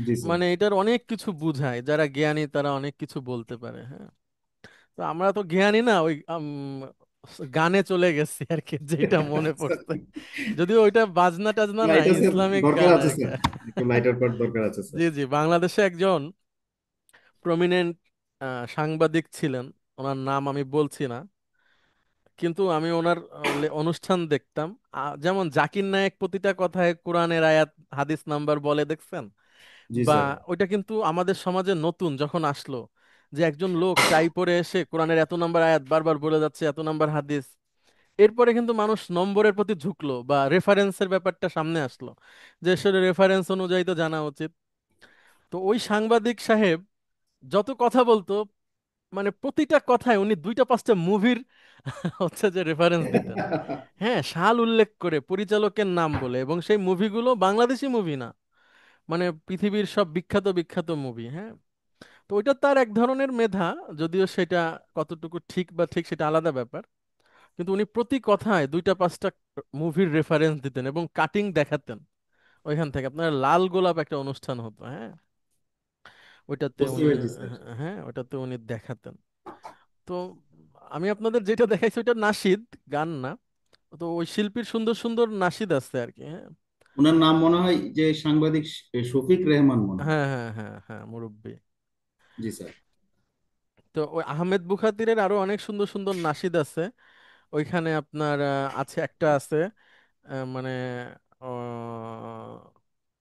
জি স্যার।
মানে এটার অনেক কিছু বুঝায়। যারা জ্ঞানী তারা অনেক কিছু বলতে পারে, হ্যাঁ। তো আমরা তো জ্ঞানী না, ওই গানে চলে গেছি আর কি, যেটা মনে পড়ছে। যদিও ওইটা বাজনা টাজনা
না,
না,
এটা স্যার
ইসলামিক
দরকার
গান
আছে
আর কি।
স্যার, একটু লাইটার পার্ট দরকার আছে
জি
স্যার।
জি, বাংলাদেশে একজন প্রমিনেন্ট সাংবাদিক ছিলেন, ওনার নাম আমি বলছি না, কিন্তু আমি ওনার অনুষ্ঠান দেখতাম। যেমন জাকির নায়েক প্রতিটা কথায় কোরআনের আয়াত, হাদিস নাম্বার বলে, দেখছেন?
জি
বা
স্যার।
ওইটা কিন্তু আমাদের সমাজে নতুন যখন আসলো, যে একজন লোক টাই পরে এসে কোরআনের এত নাম্বার আয়াত বারবার বলে যাচ্ছে, এত নাম্বার হাদিস। এরপরে কিন্তু মানুষ নম্বরের প্রতি ঝুঁকলো, বা রেফারেন্সের ব্যাপারটা সামনে আসলো, যে আসলে রেফারেন্স অনুযায়ী তো জানা উচিত। তো ওই সাংবাদিক সাহেব যত কথা বলতো, মানে প্রতিটা কথায় উনি দুইটা পাঁচটা মুভির হচ্ছে যে রেফারেন্স দিতেন, হ্যাঁ, সাল উল্লেখ করে, পরিচালকের নাম বলে, এবং সেই মুভিগুলো বাংলাদেশি মুভি না, মানে পৃথিবীর সব বিখ্যাত বিখ্যাত মুভি, হ্যাঁ। তো ওইটা তার এক ধরনের মেধা, যদিও সেটা কতটুকু ঠিক বা ঠিক সেটা আলাদা ব্যাপার। কিন্তু উনি প্রতি কথায় দুইটা পাঁচটা মুভির রেফারেন্স দিতেন এবং কাটিং দেখাতেন। ওইখান থেকে আপনার লাল গোলাপ একটা অনুষ্ঠান হতো, হ্যাঁ, ওইটাতে
বুঝতে
উনি,
পেরেছি স্যার।
হ্যাঁ, ওটাতে উনি দেখাতেন। তো আমি আপনাদের যেটা দেখাইছি ওইটা নাশিদ, গান না। তো ওই শিল্পীর সুন্দর সুন্দর নাশিদ আছে আর কি, হ্যাঁ।
ওনার নাম মনে হয় যে সাংবাদিক শফিক রেহমান মনে হয়।
হ্যাঁ হ্যাঁ হ্যাঁ হ্যাঁ, মুরব্বী।
জি স্যার।
তো ওই আহমেদ বুখাতিরের আরো অনেক সুন্দর সুন্দর নাশিদ আছে। ওইখানে আপনার আছে, একটা আছে, মানে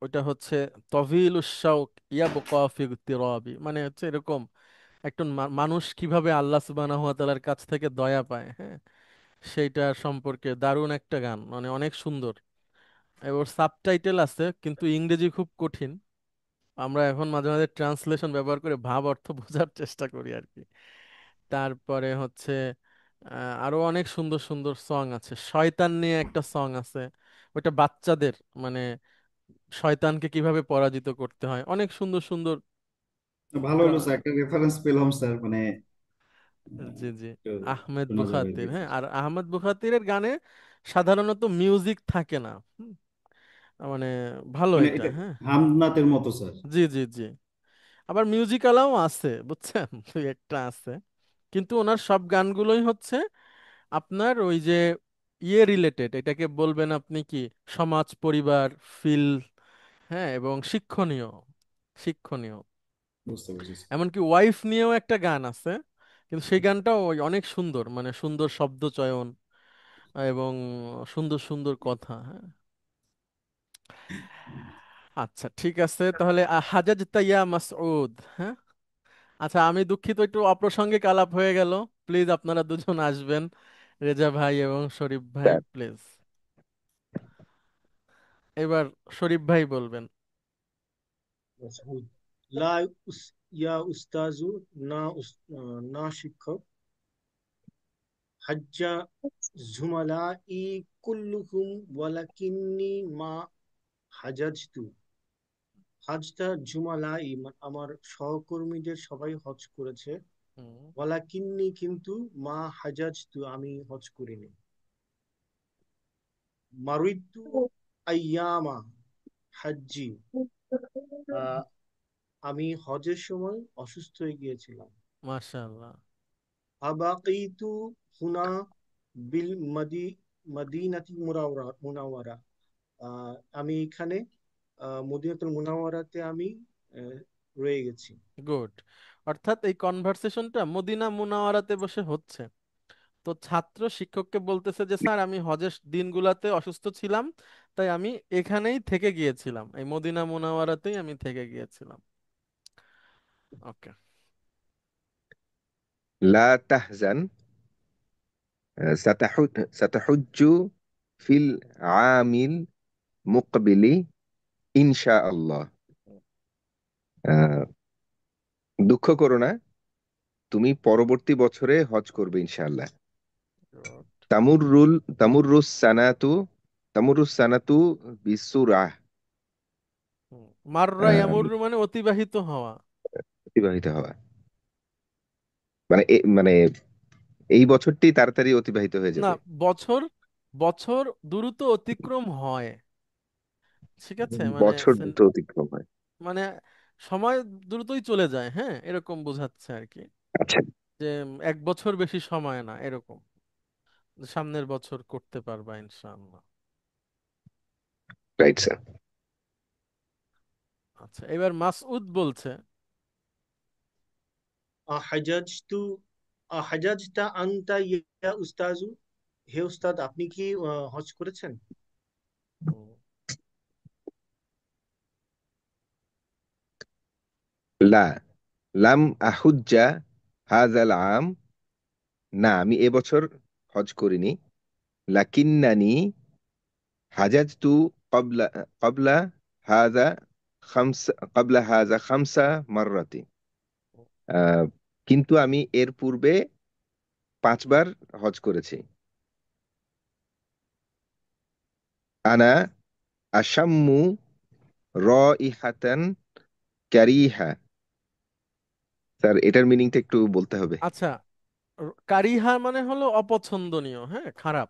ওইটা হচ্ছে তভিল উশাউক ইয়াবকা ফি ইগতিরাবি, মানে হচ্ছে এরকম একজন মানুষ কিভাবে আল্লাহ সুবহানাহু ওয়া তাআলার কাছ থেকে দয়া পায়, হ্যাঁ, সেইটা সম্পর্কে দারুণ একটা গান, মানে অনেক সুন্দর। এবার সাবটাইটেল আছে কিন্তু ইংরেজি খুব কঠিন। আমরা এখন মাঝে মাঝে ট্রান্সলেশন ব্যবহার করে ভাব অর্থ বোঝার চেষ্টা করি আর কি। তারপরে হচ্ছে আরো অনেক সুন্দর সুন্দর সং আছে। শয়তান নিয়ে একটা সং আছে, ওটা বাচ্চাদের, মানে শয়তানকে কিভাবে পরাজিত করতে হয়, অনেক সুন্দর সুন্দর
ভালো হলো
গান।
স্যার, একটা রেফারেন্স পেলাম স্যার, মানে
জি জি,
একটু
আহমেদ
শোনা যাবে
বুখাতির। হ্যাঁ,
দেখি।
আর আহমেদ বুখাতিরের গানে সাধারণত মিউজিক থাকে না। মানে ভালো
মানে
এটা।
এটা
হ্যাঁ,
হামনাতের মতো স্যার।
জি জি জি। আবার মিউজিকালও আছে, বুঝছেন, দুই একটা আছে। কিন্তু ওনার সব গানগুলোই হচ্ছে আপনার ওই যে ইয়ে রিলেটেড, এটাকে বলবেন আপনি কি, সমাজ, পরিবার, ফিল, হ্যাঁ, এবং শিক্ষণীয়, শিক্ষণীয়।
বুঝতে পারছি স্যার।
এমনকি ওয়াইফ নিয়েও একটা গান আছে, কিন্তু সেই গানটাও ওই অনেক সুন্দর, মানে সুন্দর শব্দ চয়ন এবং সুন্দর সুন্দর কথা। হ্যাঁ, আচ্ছা ঠিক আছে তাহলে। হাজাজ তাইয়া মাসউদ। হ্যাঁ, আচ্ছা আমি দুঃখিত, একটু অপ্রাসঙ্গিক আলাপ হয়ে গেল। প্লিজ আপনারা দুজন আসবেন, রেজা ভাই এবং শরীফ ভাই,
স্যার,
প্লিজ। এবার শরীফ ভাই বলবেন।
মাসউদ, লা উস, ইয়া উস্তাজু, না না শিক্ষক, হাজ্জা জুমালাই কুল্লুকুম ওয়ালাকিন্নি মা হাজাজতু। হাজটা জুমালাই, আমার সহকর্মীদের সবাই হজ করেছে।
হুম,
ওয়ালাকিন্নি, কিন্তু মা হাজাজতু, আমি হজ করিনি। মারুইতু আইয়ামা হাজ্জি, আহ, আমি হজের সময় অসুস্থ হয়ে গিয়েছিলাম।
মাশাআল্লাহ।
আবাকিতু হুনা বিল মদিনাতি মুনাওয়ারা, আমি এখানে মদিনাতুল মুনাওয়ারাতে আমি আহ, রয়ে গেছি।
গুড। অর্থাৎ এই কনভারসেশনটা মদিনা মুনাওয়ারাতে বসে হচ্ছে। তো ছাত্র শিক্ষককে বলতেছে যে স্যার আমি হজের দিনগুলাতে অসুস্থ ছিলাম, তাই আমি এখানেই থেকে গিয়েছিলাম, এই মদিনা মুনাওয়ারাতেই আমি থেকে গিয়েছিলাম। ওকে।
লা তাহজান, সাতাহুজ্জু ফিল আমিল মুকবিলি ইনশাআল্লাহ। আহ, দুঃখ করো না, তুমি পরবর্তী বছরে হজ করবে ইনশাআল্লাহ।
গুড।
তামুরুল তামুরুস সানাতু তামুরুস সানাতু বিসুরাহ।
মাররা ইয়ামুরু মানে অতিবাহিত হওয়া।
অতিবাহিত হওয়া, মানে মানে এই বছরটি তাড়াতাড়ি অতিবাহিত হয়ে
না,
যাবে।
বছর, বছর দ্রুত অতিক্রম হয়। ঠিক আছে, মানে
বছর দ্রুত অতিক্রম হয়।
মানে সময় দ্রুতই চলে যায়, হ্যাঁ, এরকম বোঝাচ্ছে আর কি।
আচ্ছা,
যে এক বছর বেশি সময় না এরকম, সামনের বছর করতে পারবা ইনশাআল্লাহ।
Right sir.
আচ্ছা, এবার মাসউদ বলছে।
হাজাজতু হাজাজতা আনতা ইয়া উস্তাজু, হে উস্তাদ, আপনি কি হজ করেছেন?
হুম,
লা লাম আহুজ্জা হাযাল আম, না আমি এবছর হজ করিনি। লাকিন্নানি হাজাজতু ক্বাবলা ক্বাবলা হাযা ক্বাবলা হাযা খামসা মাররাতি। আহ, কিন্তু আমি এর পূর্বে 5 বার হজ করেছি। আনা আশাম্মু রাইহাতান কারিহা। স্যার, এটার মিনিংটা একটু বলতে হবে।
আচ্ছা, কারিহা মানে হলো অপছন্দনীয়, হ্যাঁ, খারাপ।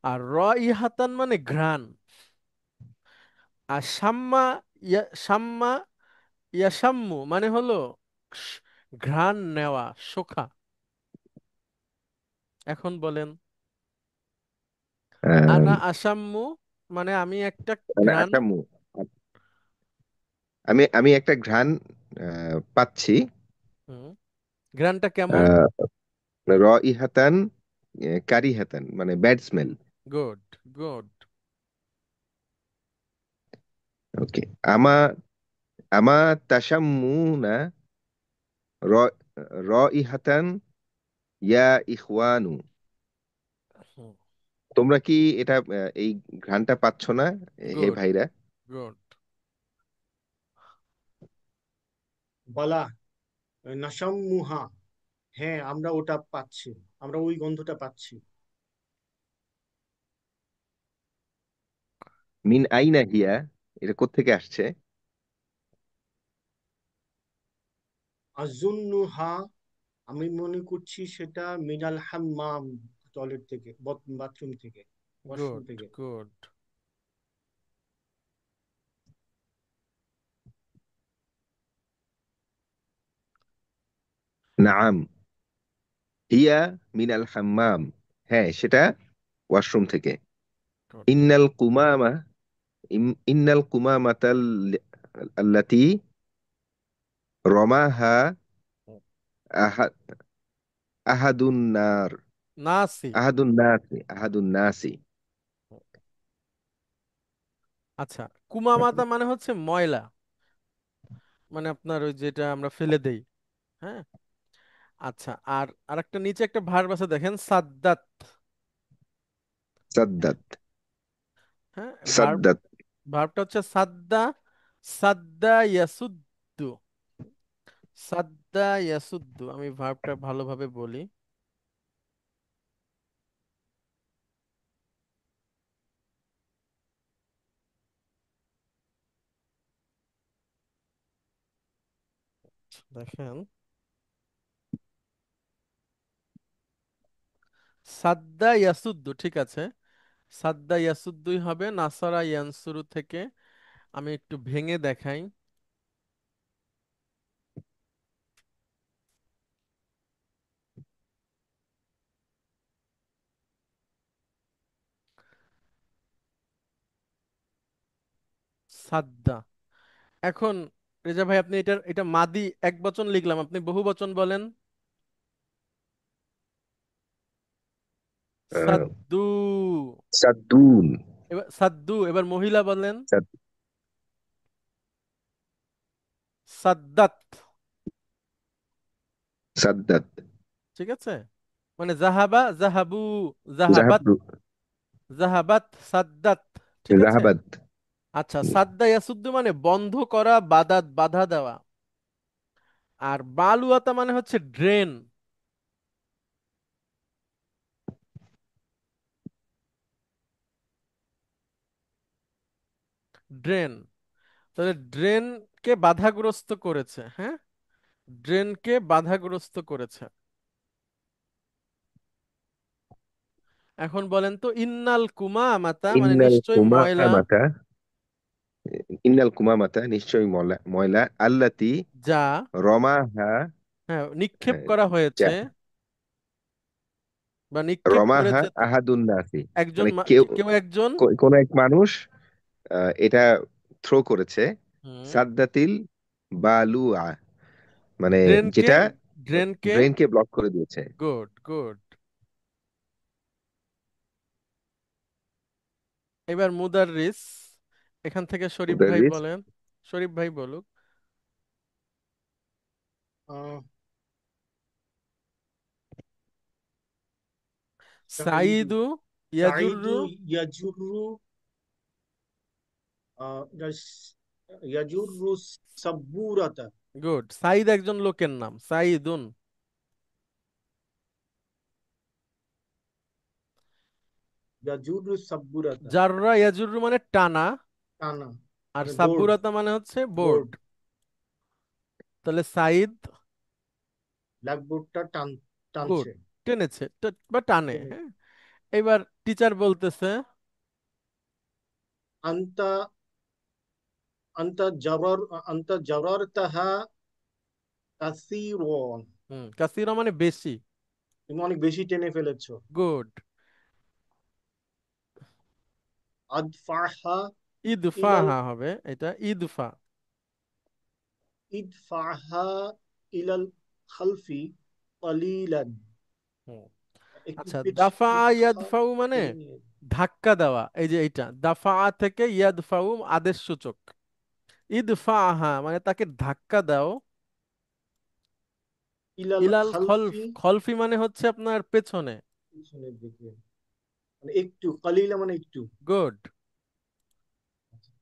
আর র ইহাতান মানে ঘ্রাণ। আর শাম্মা, শাম্মা ইয়াসাম্মু মানে হলো স- ঘ্রাণ নেওয়া, শোকা। এখন বলেন।
আহ,
আনা আসাম্মু মানে আমি একটা
মানে
ঘ্রাণ।
আশাম্মু, আমি আমি একটা ঘ্রাণ পাচ্ছি।
হুম, ঘ্রাণটা কেমন?
আহ, র ইহাতান কারিহাতান মানে bad smell.
Good, good.
Okay. আমা আমা তাশাম্মুনা র র ইহাতান ইয়া ইখওয়ানু। তোমরা কি এটা এই ঘ্রাণটা পাচ্ছ না, হে
গুড,
ভাইরা?
গুড।
বালা নাসাম্মুহা, হ্যাঁ আমরা ওটা পাচ্ছি, আমরা ওই গন্ধটা পাচ্ছি।
মিন আইনা হিয়া, এটা কোত্থেকে আসছে?
আজুন্নুহা, আমি মনে করছি সেটা মিনাল হাম্মাম, টয়লেট থেকে, বাথরুম থেকে, ওয়াশরুম
গুড,
থেকে।
গুড।
নাআম, হিয়া মিনাল হাম্মাম, হ্যাঁ সেটা ওয়াশরুম থেকে।
গুড।
ইন্নাল কুমামা, ইন্নাল কুমামাতাল আল্লাতি রমাহা আহা- আহাদুন নার,
নাসি।
আহাদুন নাসি, আহাদুন নাসি।
আচ্ছা, কুমামাতা মানে হচ্ছে ময়লা, মানে আপনার ওই যেটা আমরা ফেলে দেই। হ্যাঁ। আচ্ছা, আর আরেকটা নিচে একটা ভার্ব আছে দেখেন, সাদ্দাত।
সাদ্দাত,
হ্যাঁ,
সাদ্দাত।
ভার্বটা হচ্ছে সাদ্দা। সাদ্দা ইয়াসুদ্দু। সাদ্দা ইয়াসুদ্দু, আমি ভার্বটা ভালোভাবে বলি। দেখেন, সাদ্দা ইয়াসুদ্দু, ঠিক আছে। সাদ্দা ইয়াসুদ্দুই হবে, নাসারা ইয়ানসুরু থেকে। আমি একটু ভেঙে দেখাই। সাদ্দা। এখন রেজা ভাই, আপনি এটা এটা মাদি এক বচন লিখলাম, আপনি বহু বচন বলেন।
আহ,
সাদ্দু।
সাদ্দুন,
এবার সাদ্দু, এবার মহিলা বলেন। সাদ্দাত।
সাদ্দাত,
ঠিক আছে, মানে জাহাবা জাহাবু, জাহাবাত
জাহাবু,
জাহাবাত, সাদ্দাত। ঠিক আছে।
জাহাবাত।
আচ্ছা, সাদ্দা ইয়াসুদ্দু মানে বন্ধ করা, বাধা বাধা দেওয়া। আর বালুয়াতা মানে হচ্ছে ড্রেন। ড্রেন। তাহলে ড্রেনকে বাধাগ্রস্ত করেছে। হ্যাঁ, ড্রেনকে বাধাগ্রস্ত করেছে। এখন বলেন তো, ইন্নাল কুমামাতা মানে
ইন্নাল
নিশ্চয় ময়লা।
কুমামাতা, ইন্নাল কুমামাতা নিশ্চয়ই ময়লা, ময়লা, আল্লাতি
যা,
রমাহা,
হ্যাঁ, নিক্ষেপ
আহ,
করা
যা,
হয়েছে বা নিক্ষেপ
রমাহা
করেছে
আহাদুন নাসি,
একজন
মানে কেউ,
কেউ একজন।
কোন এক মানুষ এটা থ্রো করেছে।
হুম।
সাদ্দাতিল বালুআ, মানে
ড্রেনকে
যেটা
ড্রেনকে
ড্রেনকে ব্লক করে দিয়েছে।
Good, good. এবার মুদাররিস, এখান থেকে শরীফ ভাই
মুদাররিস,
বলেন। শরীফ ভাই বলুক।
আহ, সাইদু,
সাইদু
সাইদু
ইয়াজুরু।
ইয়াজুরু, আহ, ইয়াজুরু সাব্বুরাতা,
গুড। সাইদ একজন লোকের নাম, সাইদুন।
ইয়াজুরু সাব্বুরাতা,
জাররা ইয়াজুরু মানে টানা,
টানা,
আর
মানে বোর্ড,
সাব্বুরাতা মানে হচ্ছে বোর্ড।
বোর্ড,
তাহলে সাইদ
ব্ল্যাকবোর্ডটা
গুড,
টানছে।
টেনেছে বা টানে। হ্যাঁ। এবার টিচার বলতেছে,
আন্তা, আন্তা জারার, আন্তা জারারতাহা কাসীরান,
কাসিরা মানে বেশি।
তুমি অনেক বেশি টেনে ফেলেছো।
গুড।
আদফাহা ইলাল,
ইদফাহা হবে এটা, ইদফা।
ইদফাহা ইলাল খালফি কালিলান,
হুম।
একটু
আচ্ছা, দাফা
পিছনে
ইয়াদফাউ মানে
টেনে নিয়ে,
ধাক্কা দেওয়া, এই যে এইটা দাফা থেকে ইয়াদফাউ আদেশ সূচক। ইদফাহা মানে তাকে ধাক্কা দাও।
ইলাল
ইলাল খলফ,
খালফি,
খলফি মানে হচ্ছে আপনার পেছনে।
পিছনের দিকে। মানে একটু, কালিলা মানে একটু।
গুড,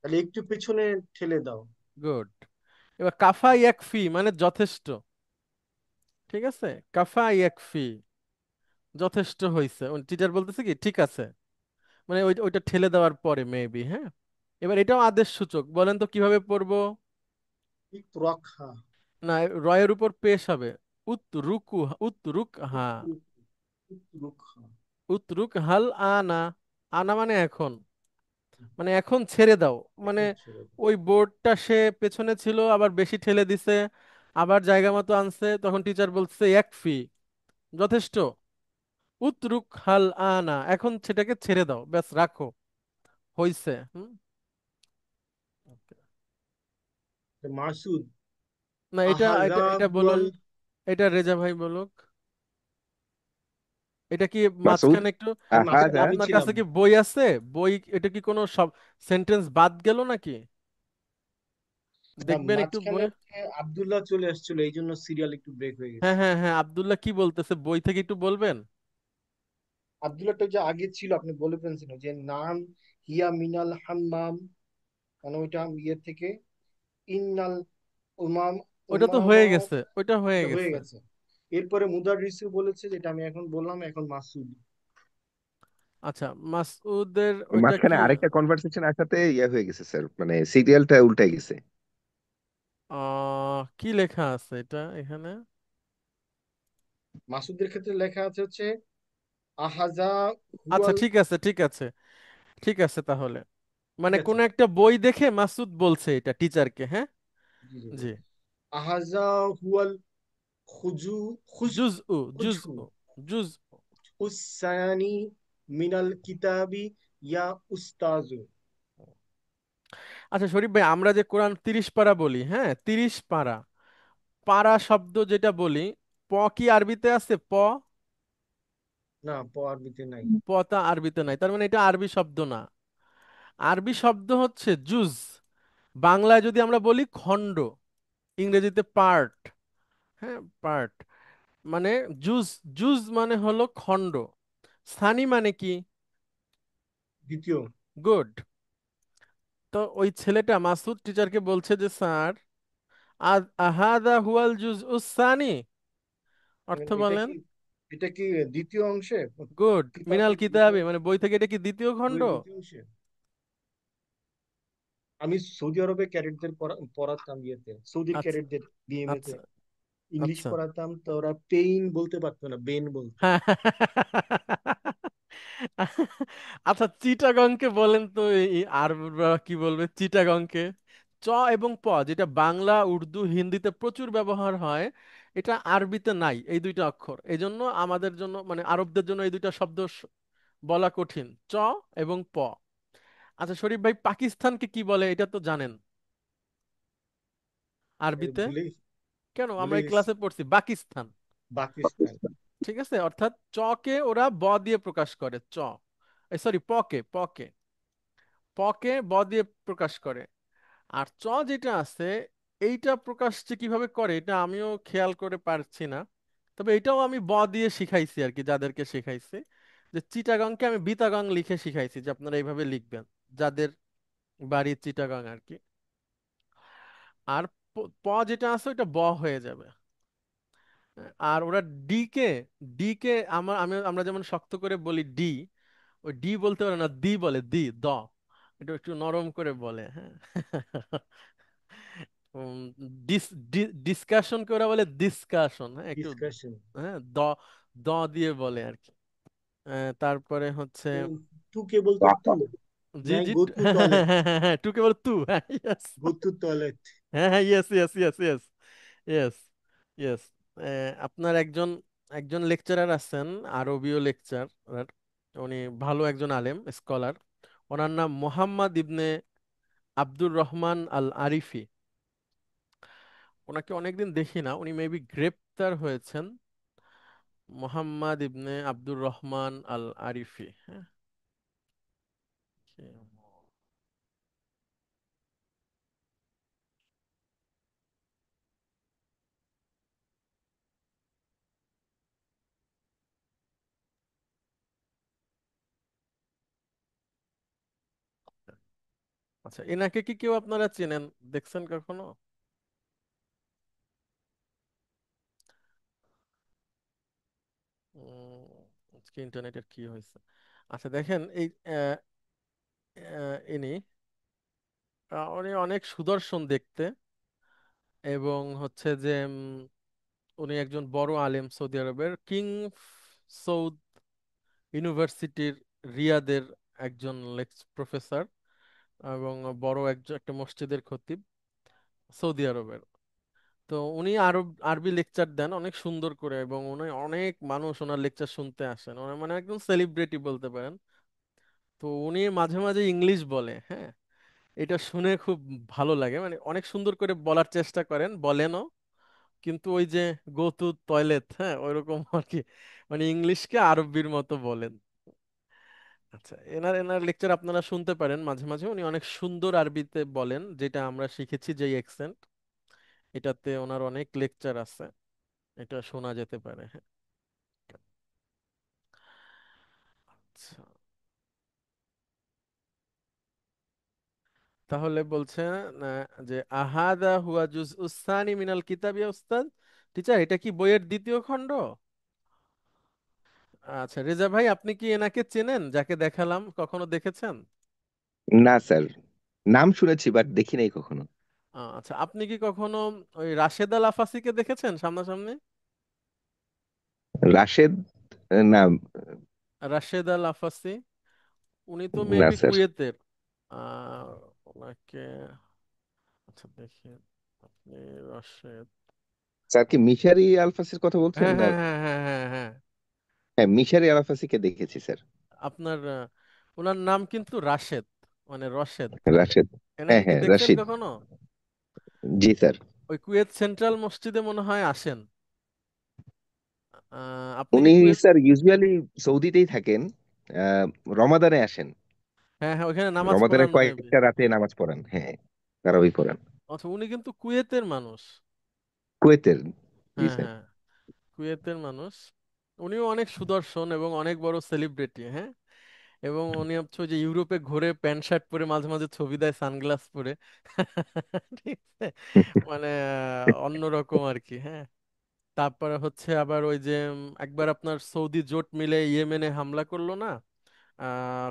তাহলে একটু পেছনে ঠেলে দাও।
গুড। এবার কাফা ইয়াকফি মানে যথেষ্ট। ঠিক আছে, কাফা ইয়াকফি, যথেষ্ট হয়েছে। টিচার বলতেছে কি ঠিক আছে, মানে ওইটা ঠেলে দেওয়ার পরে মেবি। হ্যাঁ, এবার এটাও আদেশ সূচক, বলেন তো কিভাবে পড়বো?
একটু রাখা।
না, রয়ের উপর পেশ হবে। উত রুকু, উত রুক হা,
একটু, একটু রাখা।
উতরুক হাল আনা। আনা মানে এখন, মানে এখন ছেড়ে দাও। মানে
এখন ছেড়ে দাও।
ওই বোর্ডটা সে পেছনে ছিল, আবার বেশি ঠেলে দিছে, আবার জায়গা মতো আনছে, তখন টিচার বলছে একফি, যথেষ্ট। উতরুক হাল আনা, এখন সেটাকে ছেড়ে দাও, ব্যাস রাখো, হইছে। হুম।
মাসুদ
না, এটা এটা
আহাজা
এটা বলুন,
হুয়াল।
এটা রেজা ভাই বলুক। এটা কি
মাসুদ
মাঝখানে একটু,
হ্যাঁ, মাঝখানে
আহাদা
আমি
আপনার
ছিলাম।
কাছে কি বই আছে? বই, এটা কি কোনো সব সেন্টেন্স বাদ গেল নাকি?
না,
দেখবেন একটু
মাঝখানে
বই।
হচ্ছে আব্দুল্লাহ চলে আসছিল, এই জন্য সিরিয়াল একটু ব্রেক হয়ে
হ্যাঁ,
গেছে।
হ্যাঁ, হ্যাঁ, আব্দুল্লাহ কি বলতেছে বই থেকে একটু বলবেন?
আব্দুল্লাহটা যে আগে ছিল আপনি বলে ফেলছেন, যে নাম হিয়া মিনাল হাম্মাম, মানে ওইটা ইয়ে থেকে ইন্নাল উমাম,
ওটা তো হয়ে
উমামাত,
গেছে, ওটা হয়ে
এটা হয়ে
গেছে।
গেছে। এরপরে মুদাররিসু বলেছে, যেটা আমি এখন বললাম, এখন মাসুদ।
আচ্ছা, মাসউদের ওইটা
মাঝখানে
কি?
আরেকটা কনভারসেশন আসাতে ইয়ে হয়ে গেছে স্যার, মানে সিরিয়ালটা উল্টে গেছে।
কি লেখা আছে এটা এখানে?
মাসুদের ক্ষেত্রে লেখা আছে হচ্ছে আহাজা
আচ্ছা,
হুয়াল।
ঠিক আছে, ঠিক আছে, ঠিক আছে তাহলে।
ঠিক
মানে
আছে।
কোন একটা বই দেখে মাসুদ বলছে এটা টিচারকে। হ্যাঁ,
জি জি জি।
জি।
আহাজা হুয়াল খুজু খুজ
জুজ উ, জুজ
খুজহু
উ, জুজ।
উসানি মিনাল কিতাবি ইয়া উস্তাজু।
আচ্ছা শরীফ ভাই, আমরা যে কোরআন 30 পারা বলি, হ্যাঁ 30 পারা, পারা শব্দ যেটা বলি, প কি আরবিতে আছে? প,
না, প আরবিতে নাই।
পতা আরবিতে নাই, তার মানে এটা আরবি শব্দ না। আরবি শব্দ হচ্ছে জুজ। বাংলায় যদি আমরা বলি খণ্ড, ইংরেজিতে পার্ট। হ্যাঁ, পার্ট মানে জুজ। জুজ মানে হলো খণ্ড। সানি মানে কি?
দ্বিতীয়।
গুড। তো ওই ছেলেটা মাসুদ টিচারকে বলছে যে স্যার, আহাদা হুয়াল জুজ উস সানি, অর্থ
মানে এটা
বলেন।
কি, এটা কি দ্বিতীয় অংশে,
গুড, মিনাল
কিতাবের দ্বিতীয়
কিতাবি মানে বই থেকে, এটা কি দ্বিতীয় খণ্ড?
বইয়ের দ্বিতীয় অংশে? আমি সৌদি আরবে ক্যাডেটদের পড়াতাম, ইয়েতে সৌদির
আচ্ছা,
ক্যাডেটদের বিএমএ তে
আচ্ছা,
ইংলিশ
আচ্ছা।
পড়াতাম, তো ওরা পেইন বলতে পারতো না, বেন বলতো।
হ্যাঁ। আচ্ছা, চিটাগংকে বলেন তো, আর কি বলবে চিটাগংকে? চ এবং প, যেটা বাংলা, উর্দু, হিন্দিতে প্রচুর ব্যবহার হয়, এটা আরবিতে নাই এই দুইটা অক্ষর। এই জন্য আমাদের জন্য, মানে আরবদের জন্য এই দুইটা শব্দ বলা কঠিন, চ এবং প। আচ্ছা শরীফ ভাই, পাকিস্তানকে কি বলে এটা তো জানেন আরবিতে?
ভুলে
কেন, আমরা
ভুলে
এই
গেছি।
ক্লাসে পড়ছি পাকিস্তান।
পাকিস্তান।
ঠিক আছে, অর্থাৎ চকে ওরা ব দিয়ে প্রকাশ করে, চ, সরি, পকে, পকে, পকে ব দিয়ে প্রকাশ করে। আর চ যেটা আছে, এইটা প্রকাশ যে কিভাবে করে এটা আমিও খেয়াল করে পারছি না। তবে এটাও আমি ব দিয়ে শিখাইছি আর কি, যাদেরকে শিখাইছি। যে চিটাগাংকে আমি বিতাগাং লিখে শিখাইছি, যে আপনারা এইভাবে লিখবেন, যাদের বাড়ি চিটাগাং আর কি। আর প যেটা আছে ওইটা ব হয়ে যাবে। আর ওরা ডি কে, ডি কে আমরা যেমন শক্ত করে বলি ডি, ওই ডি বলতে পারে না, দি বলে, দি দ, এটা একটু নরম করে বলে। হ্যাঁ। ডিসকাশনকে ওরা বলে ডিসকাশন, হ্যাঁ একটু,
ডিসকাশন।
হ্যাঁ দ, দ দিয়ে বলে আর কি। তারপরে হচ্ছে
টু কে বলতো টু।
জি,
मैं
জি।
Go to toilet.
হ্যাঁ, টু কেবল তু, হ্যাঁ yes।
Go to toilet.
হ্যাঁ, হ্যাঁ, yes, yes, yes, yes, yes, yes. আপনার একজন একজন লেকচারার আছেন, আরবীয় লেকচারার, উনি ভালো একজন আলেম স্কলার। ওনার নাম মোহাম্মদ ইবনে আব্দুর রহমান আল আরিফি। ওনাকে অনেকদিন দেখি না, উনি মেবি গ্রেপ্তার হয়েছেন। মোহাম্মদ ইবনে আব্দুর রহমান আল আরিফি। হ্যাঁ, আচ্ছা, এনাকে কি কেউ আপনারা চেনেন, দেখছেন কখনো? আজকে ইন্টারনেটের কি হয়েছে? আচ্ছা দেখেন এই আহ, ইনি উনি অনেক সুদর্শন দেখতে, এবং হচ্ছে যে উনি একজন বড় আলেম, সৌদি আরবের কিং সৌদ ইউনিভার্সিটির রিয়াদের একজন প্রফেসর, এবং বড় একজন একটা মসজিদের খতিব সৌদি আরবের। তো উনি আরবি লেকচার দেন অনেক সুন্দর করে, এবং উনি অনেক মানুষ ওনার লেকচার শুনতে আসেন, উনি মানে একদম সেলিব্রিটি বলতে পারেন। তো উনি মাঝে মাঝে ইংলিশ বলে, হ্যাঁ, এটা শুনে খুব ভালো লাগে, মানে অনেক সুন্দর করে বলার চেষ্টা করেন, বলেনও, কিন্তু ওই যে গো টু টয়লেট, হ্যাঁ, ওইরকম আর কি, মানে ইংলিশকে আরবির মতো বলেন। আচ্ছা, এনার এনার লেকচার আপনারা শুনতে পারেন মাঝে মাঝে, উনি অনেক সুন্দর আরবিতে বলেন, যেটা আমরা শিখেছি যে অ্যাকসেন্ট, এটাতে ওনার অনেক লেকচার আছে, এটা শোনা যেতে পারে, হ্যাঁ। আচ্ছা, তাহলে বলছে যে আহাদা হুয়া জুজ উসানি মিনাল কিতাব ইয়া উস্তাদ। টিচার, এটা কি বইয়ের দ্বিতীয় খণ্ড? আচ্ছা, রেজা ভাই, আপনি কি এনাকে চেনেন যাকে দেখালাম, কখনো দেখেছেন?
না স্যার, নাম শুনেছি বাট দেখি নাই কখনো।
আচ্ছা, আপনি কি কখনো ওই রাশেদ আল আফাসিকে দেখেছেন সামনাসামনি?
রাশেদ? না।
রাশেদ আল আফাসি, উনি তো
না
মেবি
স্যার।
কুয়েতের। আহ ওনাকে, আচ্ছা দেখি, আপনি রাশেদ,
স্যার কি মিশারি আলফাসির কথা বলছেন
হ্যাঁ
না?
হ্যাঁ হ্যাঁ হ্যাঁ হ্যাঁ হ্যাঁ,
হ্যাঁ, মিশারি আলফাসিকে দেখেছি স্যার।
আপনার ওনার নাম কিন্তু রাশেদ, মানে রশেদ।
রাশেদ।
এনাকে
হ্যাঁ
কি
হ্যাঁ,
দেখছেন
রাশিদ।
কখনো?
জি স্যার।
ওই কুয়েত সেন্ট্রাল মসজিদে মনে হয় আসেন। আপনি কি
উনি
কুয়েত?
স্যার ইউজুয়ালি সৌদিতেই থাকেন। আহ, রমাদানে আসেন।
হ্যাঁ হ্যাঁ, ওখানে নামাজ
রমাদানে
পড়ান মেবি।
কয়েকটা রাতে নামাজ পড়ান, হ্যাঁ, তারাবি পড়ান।
আচ্ছা, উনি কিন্তু কুয়েতের মানুষ।
কুয়েতের। জি
হ্যাঁ
স্যার।
হ্যাঁ, কুয়েতের মানুষ। উনিও অনেক সুদর্শন এবং অনেক বড় সেলিব্রিটি, হ্যাঁ। এবং উনি হচ্ছে ওই যে ইউরোপে ঘুরে প্যান্ট শার্ট পরে মাঝে মাঝে ছবি দেয় সানগ্লাস পরে। ঠিক আছে, মানে অন্যরকম আর কি, হ্যাঁ। তারপরে হচ্ছে আবার ওই যে একবার আপনার সৌদি জোট মিলে ইয়েমেনে হামলা করলো না,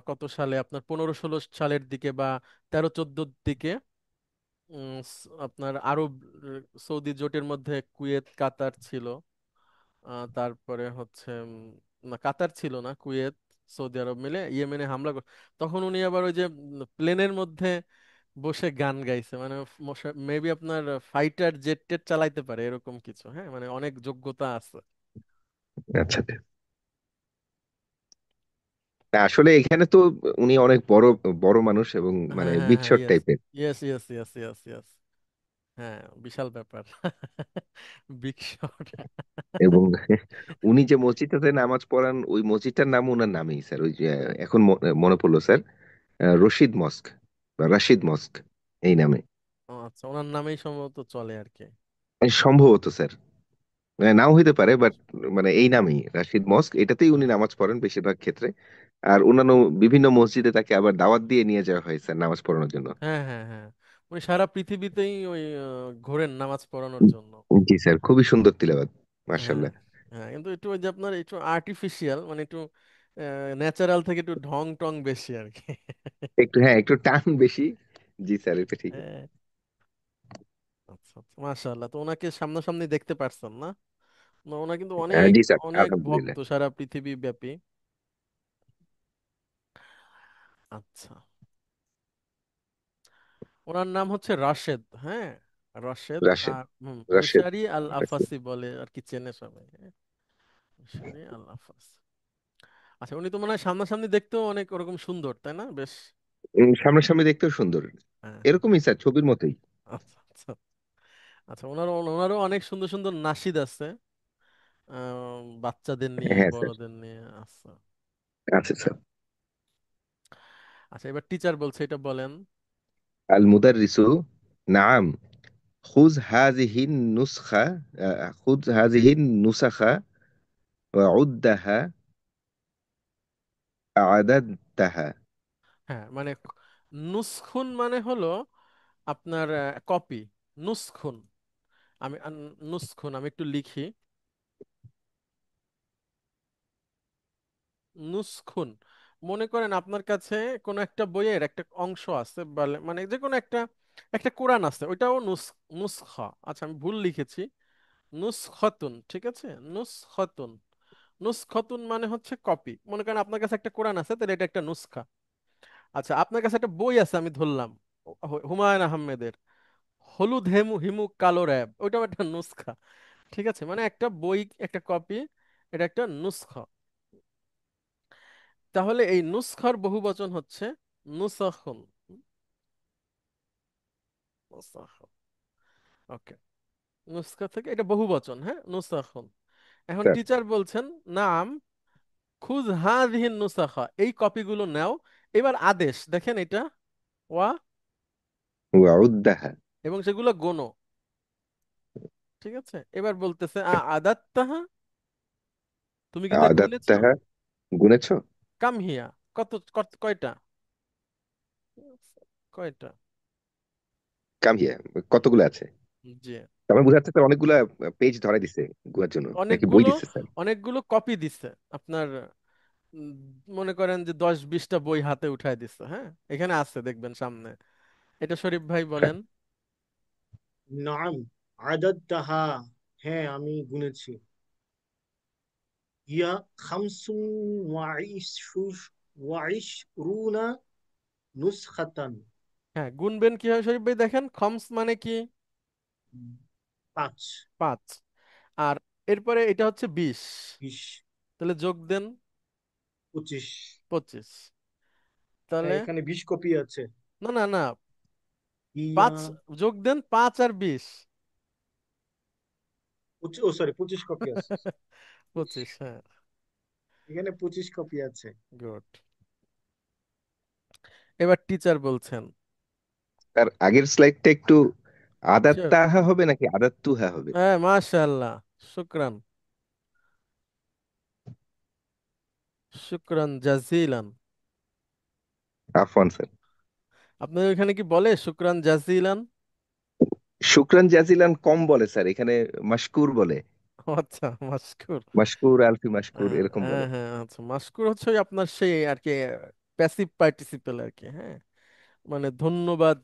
কত সালে, আপনার 15-16 সালের দিকে বা 13-14 দিকে। আপনার আরব সৌদি জোটের মধ্যে কুয়েত, কাতার ছিল। তারপরে হচ্ছে না, কাতার ছিল না, কুয়েত, সৌদি আরব মিলে ইয়েমেনে হামলা তখন উনি আবার ওই যে প্লেনের মধ্যে বসে গান গাইছে, মানে মেবি আপনার ফাইটার জেট টেট চালাইতে পারে এরকম কিছু, হ্যাঁ, মানে অনেক যোগ্যতা আছে।
আচ্ছা। না, আসলে এখানে তো উনি অনেক বড় বড় মানুষ এবং মানে
হ্যাঁ হ্যাঁ
বিগ
হ্যাঁ,
শট
ইয়েস
টাইপের।
Yes yes yes yes yes, হ্যাঁ, বিশাল ব্যাপার। Big shot.
এবং উনি যে মসজিদটাতে নামাজ পড়ান ওই মসজিদটার নাম ওনার নামেই স্যার, ওই যে এখন মনে পড়লো স্যার, রশিদ মস্ক বা রাশিদ মস্ক, এই নামে।
আচ্ছা, ওনার নামেই সম্ভবত চলে আর কি।
সম্ভবত স্যার, নাও হইতে পারে বাট মানে এই নামেই রাশিদ মস্ক, এটাতেই উনি
হুম,
নামাজ পড়েন বেশিরভাগ ক্ষেত্রে। আর অন্যান্য বিভিন্ন মসজিদে তাকে আবার দাওয়াত দিয়ে নিয়ে যাওয়া হয় স্যার নামাজ পড়ানোর জন্য।
হ্যাঁ হ্যাঁ হ্যাঁ, উনি সারা পৃথিবীতেই ওই ঘোরেন নামাজ পড়ানোর জন্য।
জি স্যার, খুবই সুন্দর তিলাওয়াত,
হ্যাঁ
মাশাআল্লাহ।
হ্যাঁ, কিন্তু একটু ওই যে আপনার একটু আর্টিফিশিয়াল, মানে একটু ন্যাচারাল থেকে একটু ঢং টং বেশি আর কি।
একটু, হ্যাঁ, একটু টান বেশি। জি স্যার, এটা ঠিক।
হ্যাঁ, আচ্ছা আচ্ছা, মাশাআল্লাহ, তো ওনাকে সামনাসামনি দেখতে পারছেন না? না, ওনা কিন্তু অনেক
জি স্যার,
অনেক ভক্ত
আলহামদুলিল্লাহ।
সারা পৃথিবী ব্যাপী। আচ্ছা, ওনার নাম হচ্ছে রাশেদ, হ্যাঁ, রাশেদ।
রাশেদ।
আর
রাশেদ।
মিশারি আল আফাসি বলে আর কি, চেনে সবাই, হ্যাঁ? মিশারি আল আফাসি। আচ্ছা, উনি তো মনে হয় সামনাসামনি দেখতেও অনেক ওরকম সুন্দর, তাই না? বেশ।
সামনাসামনি দেখতেও সুন্দর,
হ্যাঁ হ্যাঁ,
এরকমই স্যার, ছবির মতোই।
আচ্ছা আচ্ছা। আচ্ছা, ওনারও অনেক সুন্দর সুন্দর নাশিদ আছে, বাচ্চাদের নিয়ে,
হ্যাঁ স্যার।
বড়দের নিয়ে। আচ্ছা
আচ্ছা স্যার।
আচ্ছা, এবার টিচার বলছে, এটা বলেন।
আল মুদাররিসু নাম খুজ হাজিহিন নুসখা খুজ হাজিহিন নুসাখা وعدها أعددتها.
হ্যাঁ, মানে নুসখুন মানে হলো আপনার কপি। নুসখুন, নুসখুন আমি একটু লিখি। নুসখুন, মনে করেন আপনার কাছে কোনো একটা বইয়ের একটা অংশ আছে, মানে যে কোনো একটা একটা কোরআন আছে, ওইটাও নুসখা। আচ্ছা আমি ভুল লিখেছি, নুসখতুন, ঠিক আছে। নুসখতুন, নুসখতুন মানে হচ্ছে কপি। মনে করেন আপনার কাছে একটা কোরআন আছে, তাহলে এটা একটা নুসখা। আচ্ছা আপনার কাছে একটা বই আছে, আমি ধরলাম হুমায়ুন আহমেদের হলুদ হেমু হিমু কালো র্যাব, ওইটাও একটা নুসখা। ঠিক আছে, মানে একটা বই, একটা কপি, এটা একটা নুসখা। তাহলে এই নুসখার বহুবচন হচ্ছে নুসাখুন। ওকে, নুসখা থেকে এটা বহুবচন, হ্যাঁ, নুসাখুন। এখন
স্যার।
টিচার বলছেন, নাম খুজ হাযিহিন নুসাখা, এই কপিগুলো নাও। এবার আদেশ দেখেন, এটা ওয়া,
ওয়াউদ্দাহা।
এবং সেগুলো গোনো। ঠিক আছে, এবার বলতেছে আদাত্তাহা, তুমি কি তা গুনেছো?
আদাত্তাহা, গুনেছো?
কাম হিয়া, কয়টা? কয়টা?
কাম হিয়া, কতগুলো আছে?
জি,
আমার বোঝা যাচ্ছে স্যার অনেকগুলা পেজ ধরে দিছে গুয়ার জন্য, নাকি বই
অনেকগুলো,
দিছে স্যার?
অনেকগুলো কপি দিচ্ছে আপনার। উম, মনে করেন যে 10-20টা বই হাতে উঠায় দিচ্ছে, হ্যাঁ, এখানে আছে দেখবেন সামনে। এটা শরীফ ভাই বলেন।
নাম আদাদ্দাহা, হ্যাঁ আমি গুনেছি। ইয়া খামসুন ওয়াইশরুনা নুসখাতান।
হ্যাঁ, গুনবেন কিভাবে শরীফ ভাই, দেখেন খমস মানে কি?
5,
5। আর এরপরে এটা হচ্ছে 20,
20,
তাহলে যোগ দেন
25।
25।
হ্যাঁ
তাহলে
এখানে 20 কপি আছে।
না না না,
ইয়া
5 যোগ দেন, 5 আর 20।
ও সরি, 25 কপি আছে।
25, হ্যাঁ।
এখানে 25 কপি আছে।
গুড। এবার টিচার বলছেন,
তার আগের স্লাইডটা একটু
Sure.
আদাত্তাহা হবে নাকি আদাত্তুহা হবে?
হ্যাঁ, মাশাআল্লাহ, শুক্রান, শুক্রান জাজিলান।
আফওয়ান স্যার।
আপনাদের ওইখানে কি বলে শুক্রান জাজিলান?
শুকরান জাজিলান কম বলে স্যার, এখানে মাশকুর বলে।
আচ্ছা, মাশকুর।
মাশকুর, আলফি মাশকুর
হ্যাঁ
এরকম
হ্যাঁ
বলে।
হ্যাঁ, আচ্ছা, মাশকুর হচ্ছে ওই আপনার সেই আর কি প্যাসিভ পার্টিসিপেল আর কি, হ্যাঁ, মানে ধন্যবাদ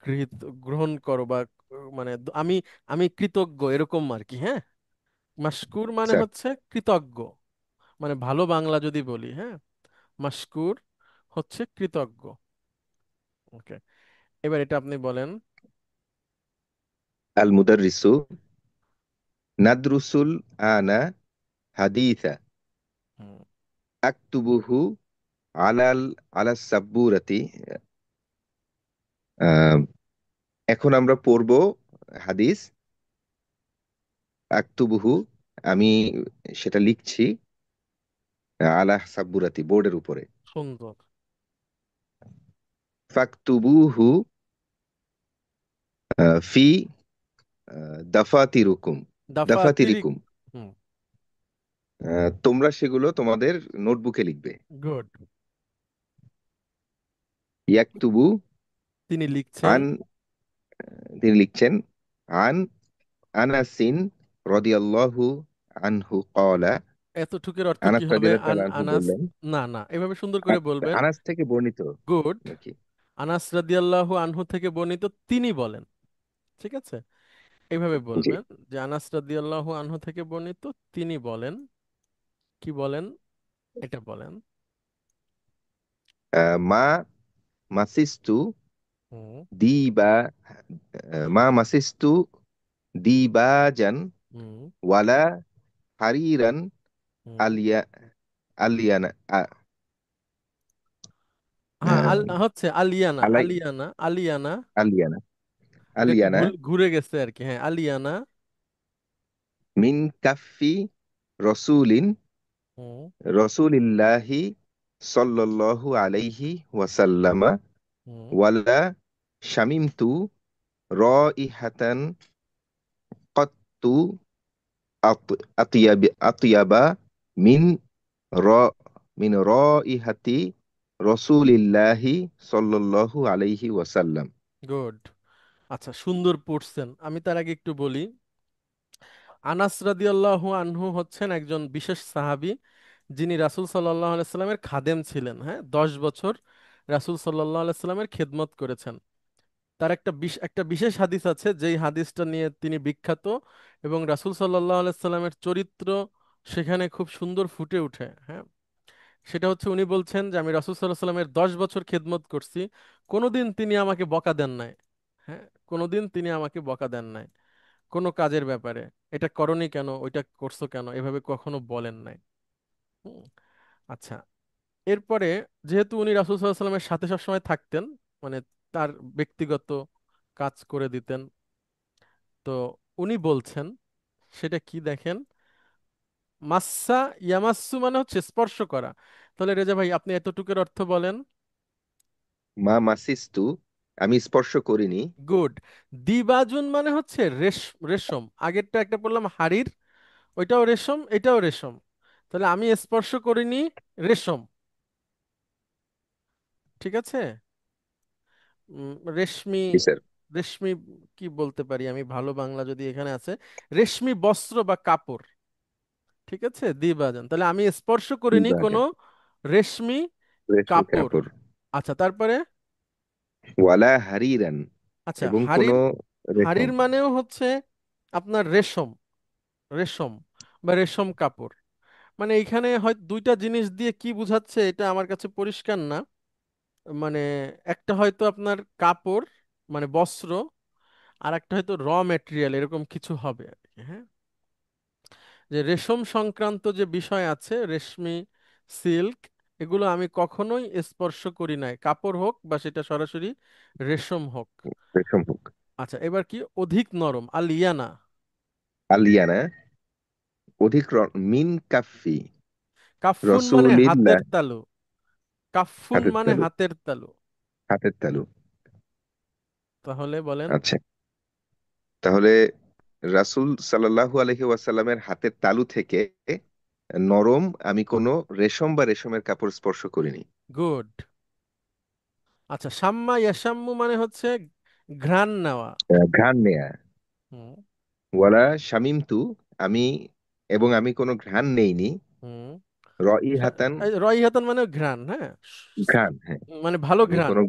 গৃহীত, গ্রহণ করো, বা মানে আমি আমি কৃতজ্ঞ এরকম আর কি, হ্যাঁ। মাশকুর মানে
স্যার।
হচ্ছে কৃতজ্ঞ, মানে ভালো বাংলা যদি বলি, হ্যাঁ, মাশকুর হচ্ছে কৃতজ্ঞ। ওকে, এবার এটা আপনি বলেন।
আল মুদাররিসু নাদরুসুল আনা হাদিসা
হুম,
আকতুবুহু আলাল আলাস সাব্বুরাতি। আহ, এখন আমরা পড়ব হাদিস। আক্তুবুহু, আমি সেটা লিখছি আলা সাব্বুরাতি, বোর্ডের উপরে।
সুন্দর।
ফাকতুবুহু ফি দাফাতিরুকুম,
দাফা তিরিক।
দাফাতিরিকুম।
হুম,
তোমরা সেগুলো তোমাদের নোটবুকে লিখবে।
গুড।
ইয়াকতুবু
তিনি লিখছেন।
আন, তিনি লিখছেন আন আনাসিন রাদিয়াল্লাহু আনহু ক্বালা।
এতটুকুর অর্থ কি
আনাস
হবে?
রাদিয়াল্লাহু
আন
তাআলা আনহু
আনাস,
বললেন।
না না, এভাবে সুন্দর করে
আচ্ছা,
বলবেন।
আনাস থেকে বর্ণিত
গুড।
নাকি?
আনাস রাদিয়াল্লাহু আনহু থেকে বর্ণিত, তিনি বলেন। ঠিক আছে, এইভাবে
জি।
বলবেন যে আনাস রাদিয়াল্লাহু আনহু থেকে বর্ণিত, তিনি বলেন। কি বলেন এটা বলেন।
মা মাসিস্তু
হুম
দিবা মা মাসিস্তু দিবাজান
হুম
ওয়ালা হারিরান
হুম।
আলিয়া আলিয়ানা
হ্যাঁ, হচ্ছে আলিয়ানা,
আলাই
আলিয়ানা, আলিয়ানা।
আলিয়ানা
ওটা একটু
আলিয়ানা
ভুল ঘুরে গেছে আর কি, হ্যাঁ, আলিয়ানা।
মিন কাফি রসুলিন
হুম
রসুলিল্লাহি সাল্লাল্লাহু আলাইহি ওয়াসাল্লামা
হুম।
ওয়ালা শামিমতু রাইহাতান কাত্তু আতিয়াবা মিন র মিন রাইহাতি রসুলিল্লাহি সাল্লাল্লাহু আলাইহি ওয়াসাল্লাম।
গুড। আচ্ছা, সুন্দর পড়ছেন। আমি তার আগে একটু বলি, আনাস রাদিয়াল্লাহু আনহু হচ্ছেন একজন বিশেষ সাহাবী, যিনি রাসূল সাল্লাল্লাহু আলাইহি সাল্লামের খাদেম ছিলেন। হ্যাঁ, 10 বছর রাসূল সাল্লাল্লাহু আলাইহি সাল্লামের খেদমত করেছেন। তার একটা বিশেষ হাদিস আছে, যেই হাদিসটা নিয়ে তিনি বিখ্যাত, এবং রাসূল সাল্লাল্লাহু আলাইহি সাল্লামের চরিত্র সেখানে খুব সুন্দর ফুটে ওঠে। হ্যাঁ, সেটা হচ্ছে, উনি বলছেন যে আমি রাসূল সাল্লাল্লাহু আলাইহি সাল্লামের 10 বছর খেদমত করছি, কোনোদিন তিনি আমাকে বকা দেন নাই। হ্যাঁ, কোনোদিন তিনি আমাকে বকা দেন নাই কোনো কাজের ব্যাপারে, এটা করনি কেন, ওইটা করছো কেন, এভাবে কখনো বলেন নাই। হুম, আচ্ছা। এরপরে, যেহেতু উনি রাসূল সাল্লাল্লাহু আলাইহি সাল্লামের সাথে সবসময় থাকতেন, মানে তার ব্যক্তিগত কাজ করে দিতেন, তো উনি বলছেন, সেটা কি দেখেন, মাসসা ইয়ামাসসু মানে হচ্ছে স্পর্শ করা। তাহলে রেজা ভাই, আপনি এতটুকুর অর্থ বলেন।
মা মাসিস্তু, আমি স্পর্শ করিনি।
গুড। দিবাজুন মানে হচ্ছে রেশম। আগেরটা একটা বললাম হাড়ির, ওইটাও রেশম, এটাও রেশম। তাহলে আমি স্পর্শ করিনি রেশম। ঠিক আছে। রেশমি,
জি স্যার।
রেশমি কি বলতে পারি আমি, ভালো বাংলা যদি এখানে আছে, রেশমি বস্ত্র বা কাপড়। ঠিক আছে, দিবাজান, তাহলে আমি স্পর্শ করিনি কোনো
বিভাজন,
রেশমি
রেশমি
কাপড়।
কাপড়।
আচ্ছা, তারপরে,
ওয়ালা হারিরান,
আচ্ছা,
এবং কোনো
হাড়ির,
রেশম।
হাড়ির মানেও হচ্ছে আপনার রেশম, রেশম বা রেশম কাপড়। মানে এইখানে হয়তো দুইটা জিনিস দিয়ে কি বোঝাচ্ছে এটা আমার কাছে পরিষ্কার না। মানে একটা হয়তো আপনার কাপড়, মানে বস্ত্র, আর একটা হয়তো ম্যাটেরিয়াল, এরকম কিছু হবে আর কি। হ্যাঁ, যে রেশম সংক্রান্ত যে বিষয় আছে, রেশমি, সিল্ক, এগুলো আমি কখনোই স্পর্শ করি নাই, কাপড় হোক বা সেটা সরাসরি রেশম হোক।
রেশম হোক।
আচ্ছা, এবার কি, অধিক নরম, আলিয়ানা।
আলিয়ানা, অধিক মিন কাফি
কাফুন মানে হাতের
রসুলিল্লাহ,
তালু, কাফুন
হাতের
মানে
তালু,
হাতের তালু।
হাতের তালু।
তাহলে বলেন।
আচ্ছা, তাহলে রাসূল সাল্লাল্লাহু আলাইহি ওয়াসাল্লামের হাতের তালু থেকে নরম আমি কোনো রেশম বা রেশমের কাপড় স্পর্শ করিনি।
গুড। আচ্ছা, শাম্মা ইয়াসাম্মু মানে হচ্ছে ঘ্রাণ নেওয়া।
ঘ্রাণ নেয়া।
হুম।
ওয়ালা শামিমতু, আমি, এবং আমি কোনো ঘ্রাণ নেইনি।
হুম।
রাইহাতান,
রয়হাতান মানে ঘ্রাণ। হ্যাঁ,
ঘ্রাণ, হ্যাঁ।
মানে ভালো
আমি
ঘ্রাণ,
কোনো,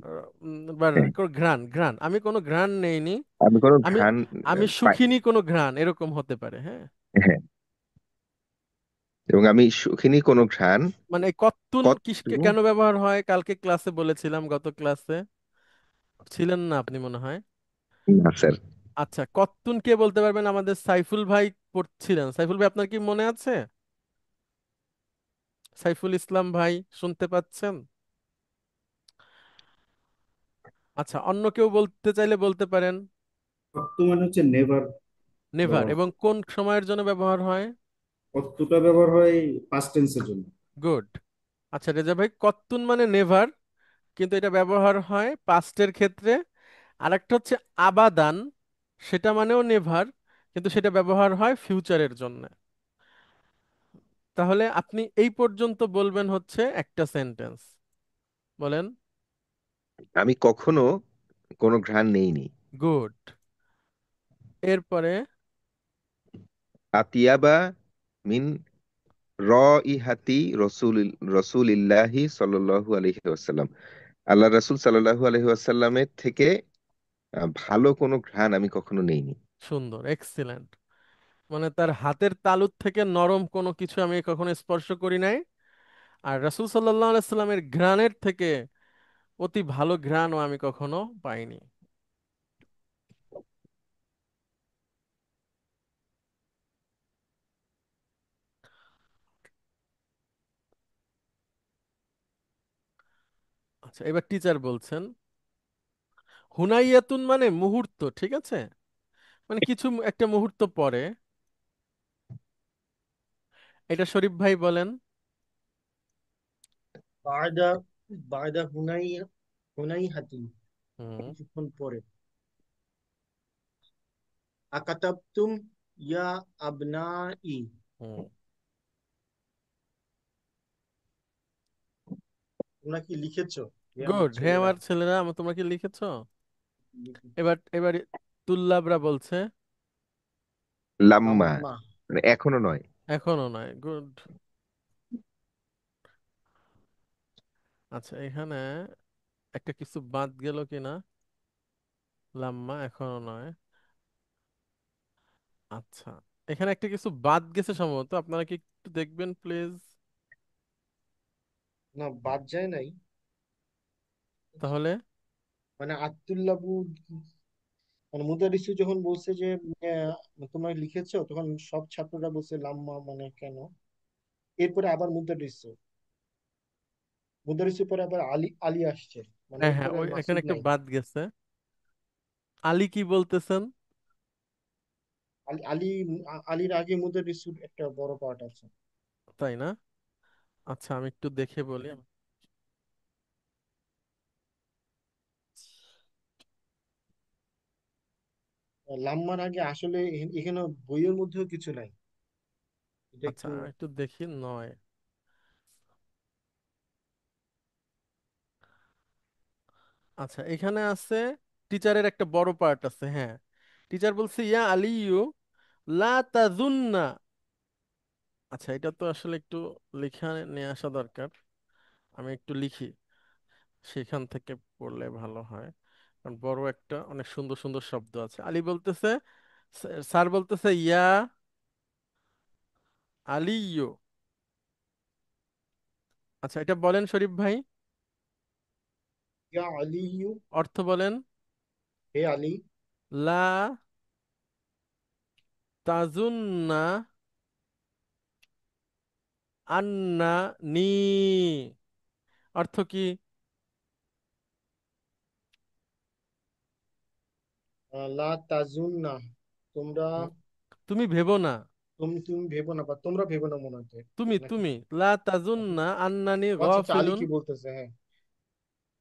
বা
হ্যাঁ,
ঘ্রাণ, ঘ্রাণ, আমি কোনো ঘ্রাণ নেইনি।
আমি কোনো
আমি
ঘ্রাণ
আমি
পাই,
সুখিনী কোনো ঘ্রাণ, এরকম হতে পারে। হ্যাঁ,
হ্যাঁ, এবং আমি সুখিনী কোনো ঘ্রাণ।
মানে এই কত্তুন
কত্তু,
কেন ব্যবহার হয়, কালকে ক্লাসে বলেছিলাম, গত ক্লাসে ছিলেন না আপনি মনে হয়।
না স্যার।
আচ্ছা, কত্তুন কে বলতে পারবেন? আমাদের সাইফুল ভাই পড়ছিলেন। সাইফুল ভাই, আপনার কি মনে আছে? সাইফুল ইসলাম ভাই, শুনতে পাচ্ছেন? আচ্ছা, অন্য কেউ বলতে চাইলে বলতে পারেন।
অক্টো মানে হচ্ছে নেভার
নেভার,
ব্যবহার
এবং
হয়।
কোন সময়ের জন্য ব্যবহার হয়?
অক্টোটা ব্যবহার হয় পাস্ট টেন্সের জন্য।
গুড। আচ্ছা রেজা ভাই, কত্তুন মানে নেভার, কিন্তু এটা ব্যবহার হয় পাস্টের ক্ষেত্রে। আরেকটা হচ্ছে আবাদান, সেটা মানেও নেভার, কিন্তু সেটা ব্যবহার হয় ফিউচারের জন্য। তাহলে আপনি এই পর্যন্ত বলবেন হচ্ছে একটা সেন্টেন্স, বলেন।
আমি কখনো কোনো ঘ্রাণ নেইনি।
গুড। এরপরে,
আতিয়াবা মিন রাইহাতি রসুলিল্লাহি সাল্লাল্লাহু আলাইহি ওয়াসাল্লাম, আল্লাহ রাসূল সাল্লাল্লাহু আলাইহি ওয়াসাল্লামের থেকে ভালো কোনো ঘ্রাণ আমি কখনো নেইনি।
সুন্দর, এক্সিলেন্ট। মানে তার হাতের তালুর থেকে নরম কোনো কিছু আমি কখনো স্পর্শ করি নাই, আর রাসূল সাল্লাল্লাহু আলাইহি সাল্লামের ঘ্রাণের থেকে অতি ভালো ঘ্রাণও আমি কখনো পাইনি। আচ্ছা, এবার টিচার বলছেন, হুনাইয়াতুন মানে মুহূর্ত। ঠিক আছে, মানে কিছু একটা মুহূর্ত পরে। এটা শরীফ ভাই বলেন।
বায়দা, বায়দা হুনাই হাতি,
হুম।
কিছুক্ষণ পরে। আকাতাবতুম ইয়া আবনাই,
হুম।
তোমরা কি লিখেছো? হে আমার
গুড, হে
ছেলেরা।
আমার ছেলেরা, তোমরা কি লিখেছো? এবার এবার তুল্লাবরা বলছে
লাম্মা,
লাম্মা।
মানে এখনো নয়।
এখনো নয়। গুড। আচ্ছা, এখানে একটা কিছু বাদ গেল কিনা? লাম্মা এখনো নয়। আচ্ছা, এখানে একটা কিছু বাদ গেছে সম্ভবত, আপনারা কি একটু দেখবেন প্লিজ?
না, বাদ যায় নাই।
তাহলে
মানে আব্দুল্লাবু, মানে মুদারিসু যখন বলছে যে তোমরা লিখেছো, তখন সব ছাত্ররা বলছে লাম্মা মানে কেন। এরপরে আবার মুদারিসু, মুদারিসের পরে আবার আলী আলী আসছে, মানে
হ্যাঁ হ্যাঁ,
এরপরে আর
ওই এখানে
মাসুদ
একটা
নাই।
বাদ গেছে। আলী কি বলতেছেন?
আলী আলী আলীর আগে মুদারিসুর একটা বড় পার্ট আছে।
তাই না? আচ্ছা, আমি একটু দেখে বলি।
লাম্মার আগে আসলে এখানে বইয়ের মধ্যেও কিছু নাই। এটা
আচ্ছা,
একটু।
আমি একটু দেখি। নয়। আচ্ছা, এখানে আছে টিচারের একটা বড় পার্ট আছে, হ্যাঁ। টিচার বলছে ইয়া আলিয়ু লা তাজুন্না। আচ্ছা, এটা তো আসলে একটু লেখা নিয়ে আসা দরকার। আমি একটু লিখি, সেখান থেকে পড়লে ভালো হয়। কারণ বড় একটা অনেক সুন্দর সুন্দর শব্দ আছে। আলী বলতেছে, স্যার বলতেছে ইয়া আলিয়ু। আচ্ছা, এটা বলেন শরীফ ভাই,
ইয়া আলিয়ু,
অর্থ বলেন।
হে আলী।
লা তাজুন্না আন্না নি, অর্থ কি?
লা তাজুন্না, তোমরা,
হুম, তুমি ভেবো না।
তুমি তুমি ভেবো না, বা তোমরা ভেবো না মনে হচ্ছে
তুমি
নাকি।
তুমি লা তাজুন্না আন্নানি
ও আচ্ছা আচ্ছা, আলী
গাফিলুন।
কি বলতেছে, হ্যাঁ।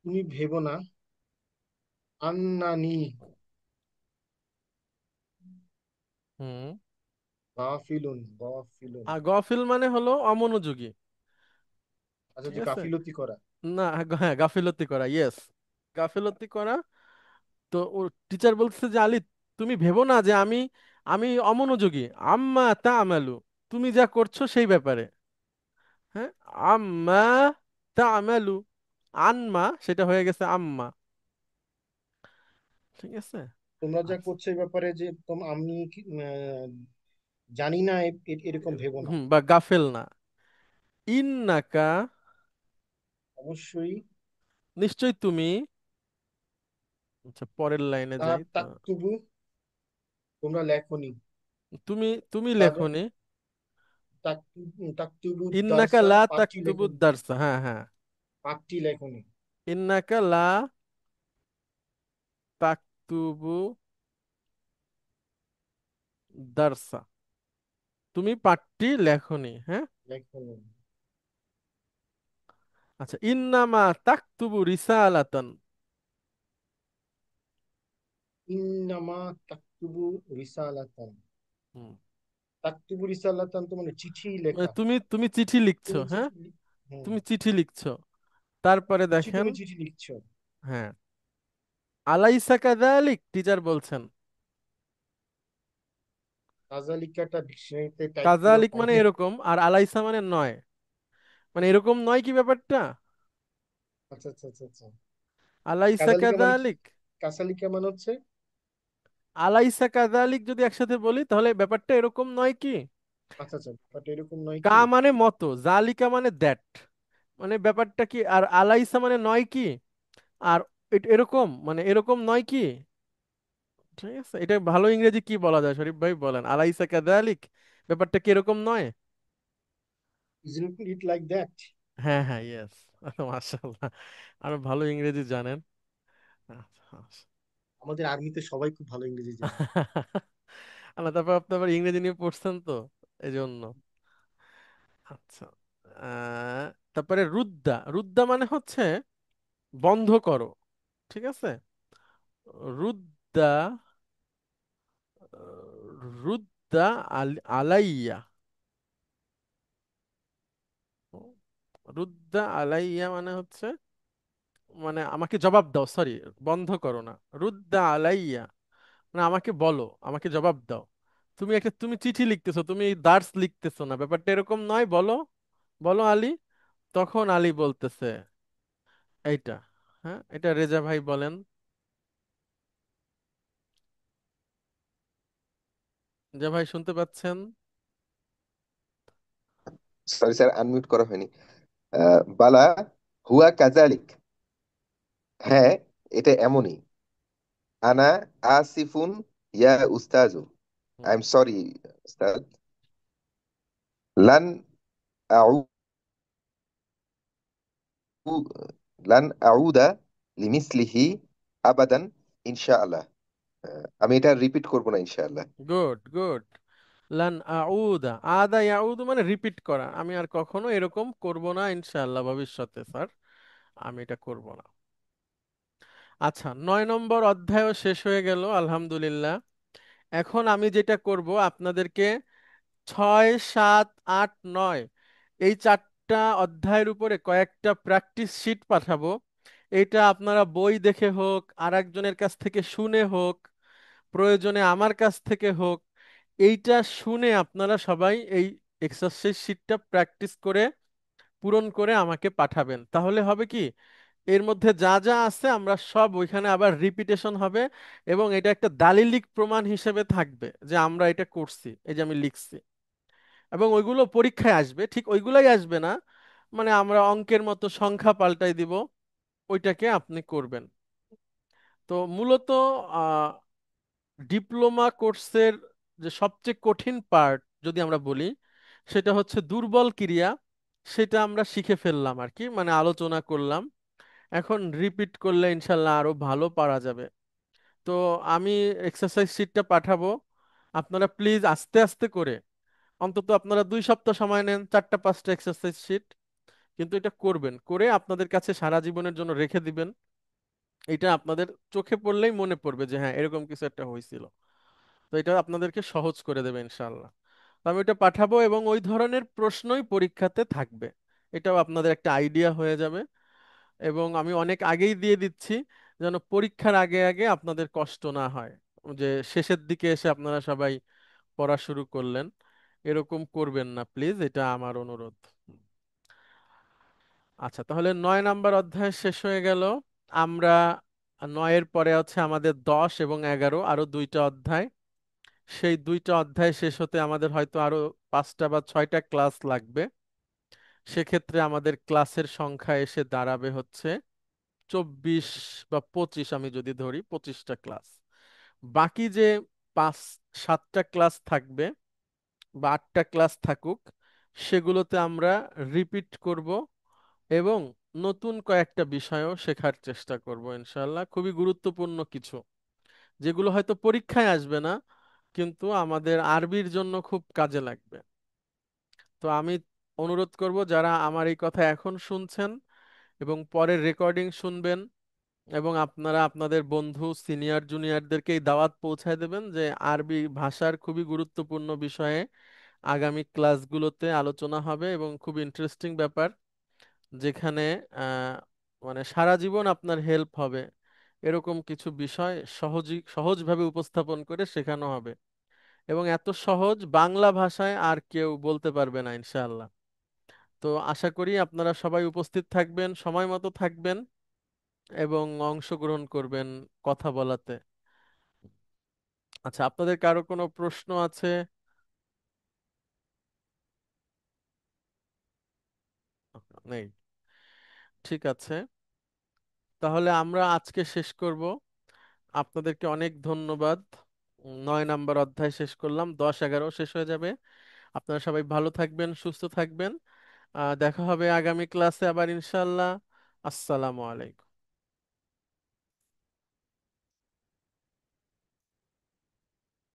তুমি ভেবো না, আন্নানি
হুম।
গাফিলুন, গাফিলুন।
গাফিল মানে হলো অমনোযোগী।
আচ্ছা,
ঠিক
যে
আছে।
গাফিলতি করা।
না, হ্যাঁ, গাফিলতি করা, ইয়েস। গাফিলতি করা। তো ও টিচার বলছে যে আলী, তুমি ভেবো না যে আমি আমি অমনোযোগী। আম্মা তা আমালু, তুমি যা করছো সেই ব্যাপারে। হ্যাঁ, আম্মা তা আমালু। আনমা সেটা হয়ে গেছে আম্মা। ঠিক আছে।
তোমরা যা
আচ্ছা।
করছো এই ব্যাপারে, যে আমি জানি না, এরকম ভেবো না।
হুম, বা গাফেল না। ইন্নাকা,
অবশ্যই।
নিশ্চয় তুমি। আচ্ছা, পরের লাইনে যাই তো।
তাকতুবু, তোমরা লেখনি।
তুমি তুমি
তাদের
লেখনি।
তাকতুবু
ইন্নাকা
দারসা,
লা
পাঠটি
তাকতুবুদ
লেখনি।
দারসা, হ্যাঁ হ্যাঁ।
পাঠটি লেখনি।
ইন্নাকা লা তাকতুবু দারসা, তুমি পাঠটি লেখনি, হ্যাঁ।
লেখনি।
আচ্ছা, ইন্নামা তাকতুবু রিসালাতান।
ইন্নামা তাকতুবু রিসালাতান।
হুম,
তাকতুবু রিসালাতান তো মানে চিঠি
মানে
লেখা।
তুমি তুমি চিঠি লিখছো,
তুমি
হ্যাঁ।
চিঠি হুম,
তুমি চিঠি লিখছো। তারপরে
নিশ্চয়ই
দেখেন,
তুমি চিঠি লিখছো।
হ্যাঁ, আলাইসা কাযালিক, টিচার বলছেন।
কাজালিকাটা ডিকশনারিতে টাইপ করো
কাযালিক মানে
অনেক।
এরকম, আর আলাইসা মানে নয়। মানে এরকম নয় কি ব্যাপারটা?
আচ্ছা আচ্ছা আচ্ছা আচ্ছা।
আলাইসা
কাজালিকা মানে কি?
কাযালিক।
কাসালিকা মানে হচ্ছে।
আলাইসা কাযালিক যদি একসাথে বলি তাহলে ব্যাপারটা এরকম নয় কি?
আচ্ছা আচ্ছা, বাট এরকম নয়
কা
কি?
মানে মতো, জালিকা মানে দ্যাট, মানে ব্যাপারটা কি, আর আলাইসা মানে নয় কি, আর এরকম মানে এরকম নয় কি। ঠিক আছে, এটা ভালো ইংরেজি কি বলা যায় শরীফ ভাই, বলেন। আলাইসা কাযালিক, ব্যাপারটা কি এরকম নয়?
Isn't it like that?
হ্যাঁ হ্যাঁ, ইয়েস। মাশাআল্লাহ, আরো ভালো ইংরেজি জানেন। আচ্ছা, আচ্ছা।
আমাদের আর্মিতে সবাই খুব ভালো ইংরেজি জানে।
আল্লাহ, তারপর আপনি আবার ইংরেজি নিয়ে পড়ছেন তো, এই জন্য। আচ্ছা। আহ, তারপরে রুদ্দা, রুদ্দা মানে হচ্ছে বন্ধ করো। ঠিক আছে। রুদ্দা, রুদ্দা আলাইয়া। রুদ্দা আলাইয়া মানে হচ্ছে মানে আমাকে জবাব দাও, সরি, বন্ধ করো না। রুদ্দা আলাইয়া মানে আমাকে বলো, আমাকে জবাব দাও। তুমি চিঠি লিখতেছো, তুমি দার্স লিখতেছো না, ব্যাপারটা এরকম নয়, বলো, বলো আলী। তখন আলী বলতেছে এইটা। হ্যাঁ, এটা রেজা ভাই বলেন। রেজা ভাই শুনতে পাচ্ছেন?
সরি স্যার, আনমিউট করা হয়নি। বালা হুয়া কাজালিক, হ্যাঁ এটা এমনই। আনা আসিফুন ইয়া উস্তাজু, আই
হুম,
এম সরি উস্তাদ। লান আউ লান আউদা লিমিসলিহি আবাদান ইনশাআল্লাহ। আমি এটা রিপিট করব না ইনশাআল্লাহ।
Good good. লান আউদা, আদা ইয়াউদু মানে রিপিট করা, আমি আর কখনো এরকম করব না ইনশাআল্লাহ, ভবিষ্যতে স্যার আমি এটা করব না। আচ্ছা, 9 নম্বর অধ্যায়ও শেষ হয়ে গেল আলহামদুলিল্লাহ। এখন আমি যেটা করব আপনাদেরকে 6, 7, 8, 9 এই 4টা অধ্যায়ের উপরে কয়েকটা প্র্যাকটিস শিট পাঠাবো। এটা আপনারা বই দেখে হোক, আর একজনের কাছ থেকে শুনে হোক, প্রয়োজনে আমার কাছ থেকে হোক, এইটা শুনে আপনারা সবাই এই এক্সারসাইজ শিটটা প্র্যাকটিস করে পূরণ করে আমাকে পাঠাবেন। তাহলে হবে কি, এর মধ্যে যা যা আছে আমরা সব ওইখানে আবার রিপিটেশন হবে, এবং এটা একটা দালিলিক প্রমাণ হিসেবে থাকবে যে আমরা এটা করছি, এই যে আমি লিখছি। এবং ওইগুলো পরীক্ষায় আসবে, ঠিক ওইগুলাই আসবে না, মানে আমরা অঙ্কের মতো সংখ্যা পাল্টাই দিব, ওইটাকে আপনি করবেন। তো মূলত ডিপ্লোমা কোর্সের যে সবচেয়ে কঠিন পার্ট যদি আমরা বলি, সেটা হচ্ছে দুর্বল ক্রিয়া। সেটা আমরা শিখে ফেললাম আর কি, মানে আলোচনা করলাম। এখন রিপিট করলে ইনশাল্লাহ আরো ভালো পারা যাবে। তো আমি এক্সারসাইজ শিটটা পাঠাবো, আপনারা প্লিজ আস্তে আস্তে করে, অন্তত আপনারা 2 সপ্তাহ সময় নেন, 4টা 5টা এক্সারসাইজ শিট, কিন্তু এটা করবেন, করে আপনাদের কাছে সারা জীবনের জন্য রেখে দিবেন। এটা আপনাদের চোখে পড়লেই মনে পড়বে যে হ্যাঁ এরকম কিছু একটা হয়েছিল। তো এটা আপনাদেরকে সহজ করে দেবে ইনশাআল্লাহ। তো আমি এটা পাঠাবো এবং ওই ধরনের প্রশ্নই পরীক্ষাতে থাকবে, এটাও আপনাদের একটা আইডিয়া হয়ে যাবে। এবং আমি অনেক আগেই দিয়ে দিচ্ছি, যেন পরীক্ষার আগে আগে আপনাদের কষ্ট না হয়, যে শেষের দিকে এসে আপনারা সবাই পড়া শুরু করলেন, এরকম করবেন না প্লিজ, এটা আমার অনুরোধ। আচ্ছা, তাহলে 9 নাম্বার অধ্যায় শেষ হয়ে গেল। আমরা 9-এর পরে হচ্ছে আমাদের 10 এবং 11, আরো 2টা অধ্যায়। সেই 2টা অধ্যায় শেষ হতে আমাদের হয়তো আরো 5টা বা 6টা ক্লাস লাগবে। সেক্ষেত্রে আমাদের ক্লাসের সংখ্যা এসে দাঁড়াবে হচ্ছে 24 বা 25, আমি যদি ধরি 25টা ক্লাস। বাকি যে 5, 7টা ক্লাস থাকবে বা 8টা ক্লাস থাকুক, সেগুলোতে আমরা রিপিট করব এবং নতুন কয়েকটা বিষয়ও শেখার চেষ্টা করব ইনশাল্লাহ, খুবই গুরুত্বপূর্ণ কিছু, যেগুলো হয়তো পরীক্ষায় আসবে না কিন্তু আমাদের আরবির জন্য খুব কাজে লাগবে। তো আমি অনুরোধ করব যারা আমার এই কথা এখন শুনছেন এবং পরের রেকর্ডিং শুনবেন, এবং আপনারা আপনাদের বন্ধু সিনিয়র জুনিয়রদেরকে এই দাওয়াত পৌঁছায় দেবেন যে আরবি ভাষার খুবই গুরুত্বপূর্ণ বিষয়ে আগামী ক্লাসগুলোতে আলোচনা হবে, এবং খুব ইন্টারেস্টিং ব্যাপার, যেখানে আহ, মানে সারা জীবন আপনার হেল্প হবে এরকম কিছু বিষয় সহজভাবে উপস্থাপন করে শেখানো হবে। এবং এত সহজ বাংলা ভাষায় আর কেউ বলতে পারবে না ইনশাআল্লাহ। তো আশা করি আপনারা সবাই উপস্থিত থাকবেন, সময় মতো থাকবেন এবং অংশগ্রহণ করবেন কথা বলাতে। আচ্ছা, আপনাদের কারো কোনো প্রশ্ন আছে? নেই? ঠিক আছে, তাহলে আমরা আজকে শেষ করব। আপনাদেরকে অনেক ধন্যবাদ। 9 নাম্বার অধ্যায় শেষ করলাম, 10, 11 শেষ হয়ে যাবে। আপনারা সবাই ভালো থাকবেন, সুস্থ থাকবেন। দেখা হবে আগামী ক্লাসে আবার ইনশাল্লাহ। আসসালামু আলাইকুম।